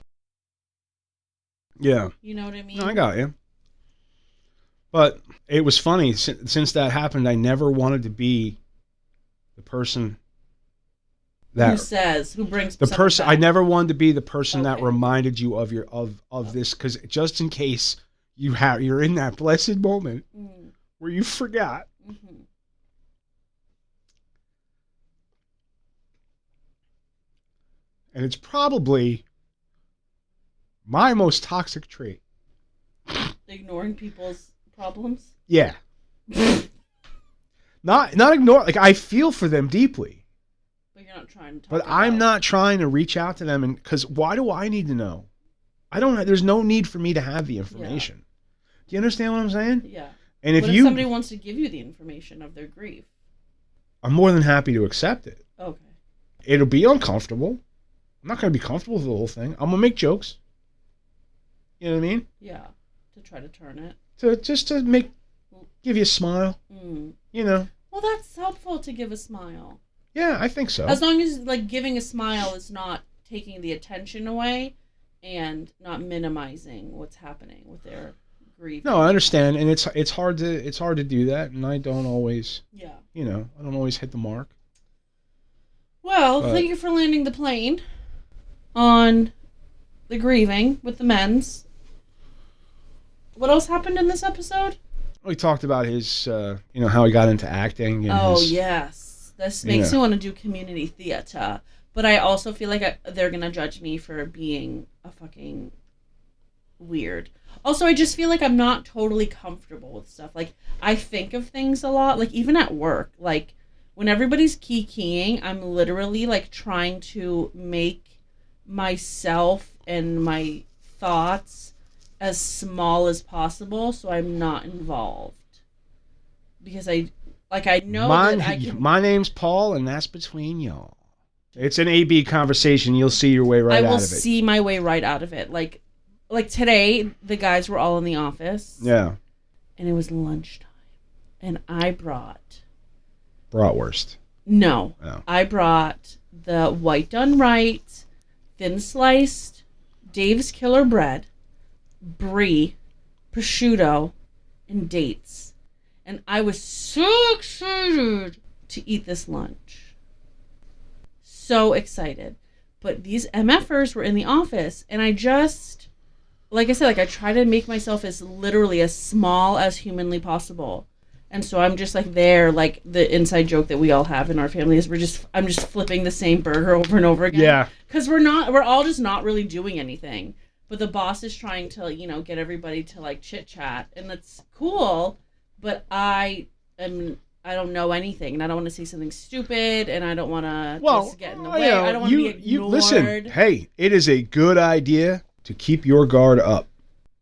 Yeah. You know what I mean? No, I got you. But it was funny. Since that happened, I never wanted to be the person that... Who brings the person back. I never wanted to be the person that reminded you of this, because just in case you're in that blessed moment where you forgot. Mm-hmm. And it's probably my most toxic trait. Ignoring people's problems? Yeah. Not ignore. Like, I feel for them deeply. But you're not trying to talk But I'm not trying to reach out to them, and because why do I need to know? There's no need for me to have the information. Yeah. Do you understand what I'm saying? Yeah. And if somebody wants to give you the information of their grief? I'm more than happy to accept it. Okay. It'll be uncomfortable. I'm not going to be comfortable with the whole thing. I'm going to make jokes. You know what I mean? Yeah. To try to turn it. To give you a smile. Mm. You know. Well, that's helpful to give a smile. Yeah, I think so. As long as, like, giving a smile is not taking the attention away and not minimizing what's happening with their grief. No, I understand, and it's hard to do that, and I don't always. Yeah. I don't always hit the mark. Well, thank you for landing the plane on the grieving with the men's. What else happened in this episode? We talked about his, how he got into acting. And yes. This makes me want to do community theater. But I also feel like they're going to judge me for being a fucking weird. Also, I just feel like I'm not totally comfortable with stuff. Like, I think of things a lot. Like, even at work. Like, when everybody's keying, I'm literally, like, trying to make myself and my thoughts as small as possible so I'm not involved. Because I know that I can... My name's Paul, and that's between y'all. It's an A-B conversation. You'll see your way right out of it. I will see my way right out of it. Like today, the guys were all in the office. Yeah. And it was lunchtime. And I brought... Bratwurst. No. Oh. I brought the white done right, thin sliced, Dave's Killer bread, brie, prosciutto, and dates. And I was so excited to eat this lunch. so excited. But these MFers were in the office, and I just, like I said, like I try to make myself as literally as small as humanly possible. And so I'm just like there, like the inside joke that we all have in our family is I'm just flipping the same burger over and over again. Yeah. Because we're all just not really doing anything. But the boss is trying to, get everybody to like chit chat, and that's cool. But I don't know anything, and I don't want to say something stupid, and I don't want to just get in the way. I don't want to be ignored. Listen, hey, it is a good idea to keep your guard up.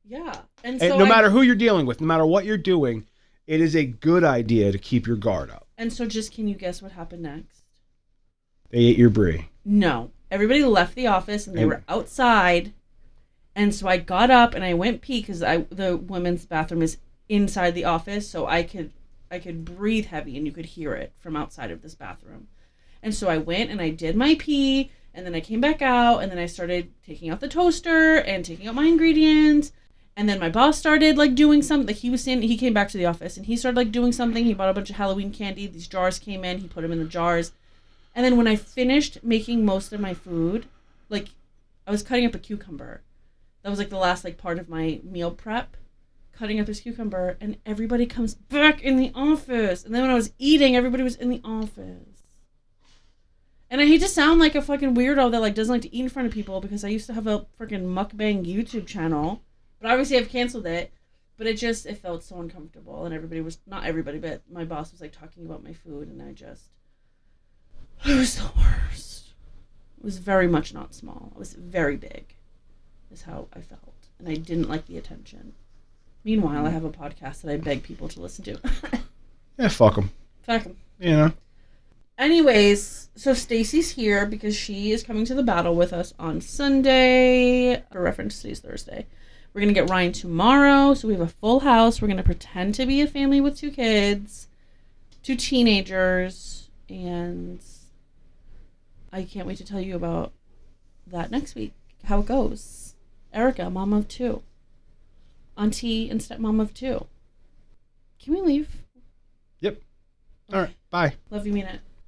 Yeah. And so no matter who you're dealing with, no matter what you're doing, it is a good idea to keep your guard up. And so can you guess what happened next? They ate your brie. No. Everybody left the office, and they were outside. And so I got up, and I went pee, because the women's bathroom is inside the office, so I could breathe heavy, and you could hear it from outside of this bathroom. And so I went, and I did my pee, and then I came back out, and then I started taking out the toaster and taking out my ingredients. And then my boss started like doing something. Like he came back to the office, and he started like doing something. He bought a bunch of Halloween candy. These jars came in. He put them in the jars. And then when I finished making most of my food, like I was cutting up a cucumber. That was like the last like part of my meal prep, cutting up this cucumber, and everybody comes back in the office. And then when I was eating, everybody was in the office. And I hate to sound like a fucking weirdo that like doesn't like to eat in front of people, because I used to have a freaking mukbang YouTube channel. But obviously I've canceled it. But it felt so uncomfortable. And not everybody, but my boss was like talking about my food. And it was the worst. It was very much not small. It was very big, is how I felt. And I didn't like the attention. Meanwhile, I have a podcast that I beg people to listen to. Yeah, fuck them. Fuck them. You know. Anyways, so Stacy's here because she is coming to the battle with us on Sunday. For reference, today's Thursday. We're going to get Ryan tomorrow, so we have a full house. We're going to pretend to be a family with 2 kids, 2 teenagers, and I can't wait to tell you about that next week, how it goes. Erica, mom of 2. Auntie and stepmom of 2. Can we leave? Yep. All right. Bye. Love you, mean it.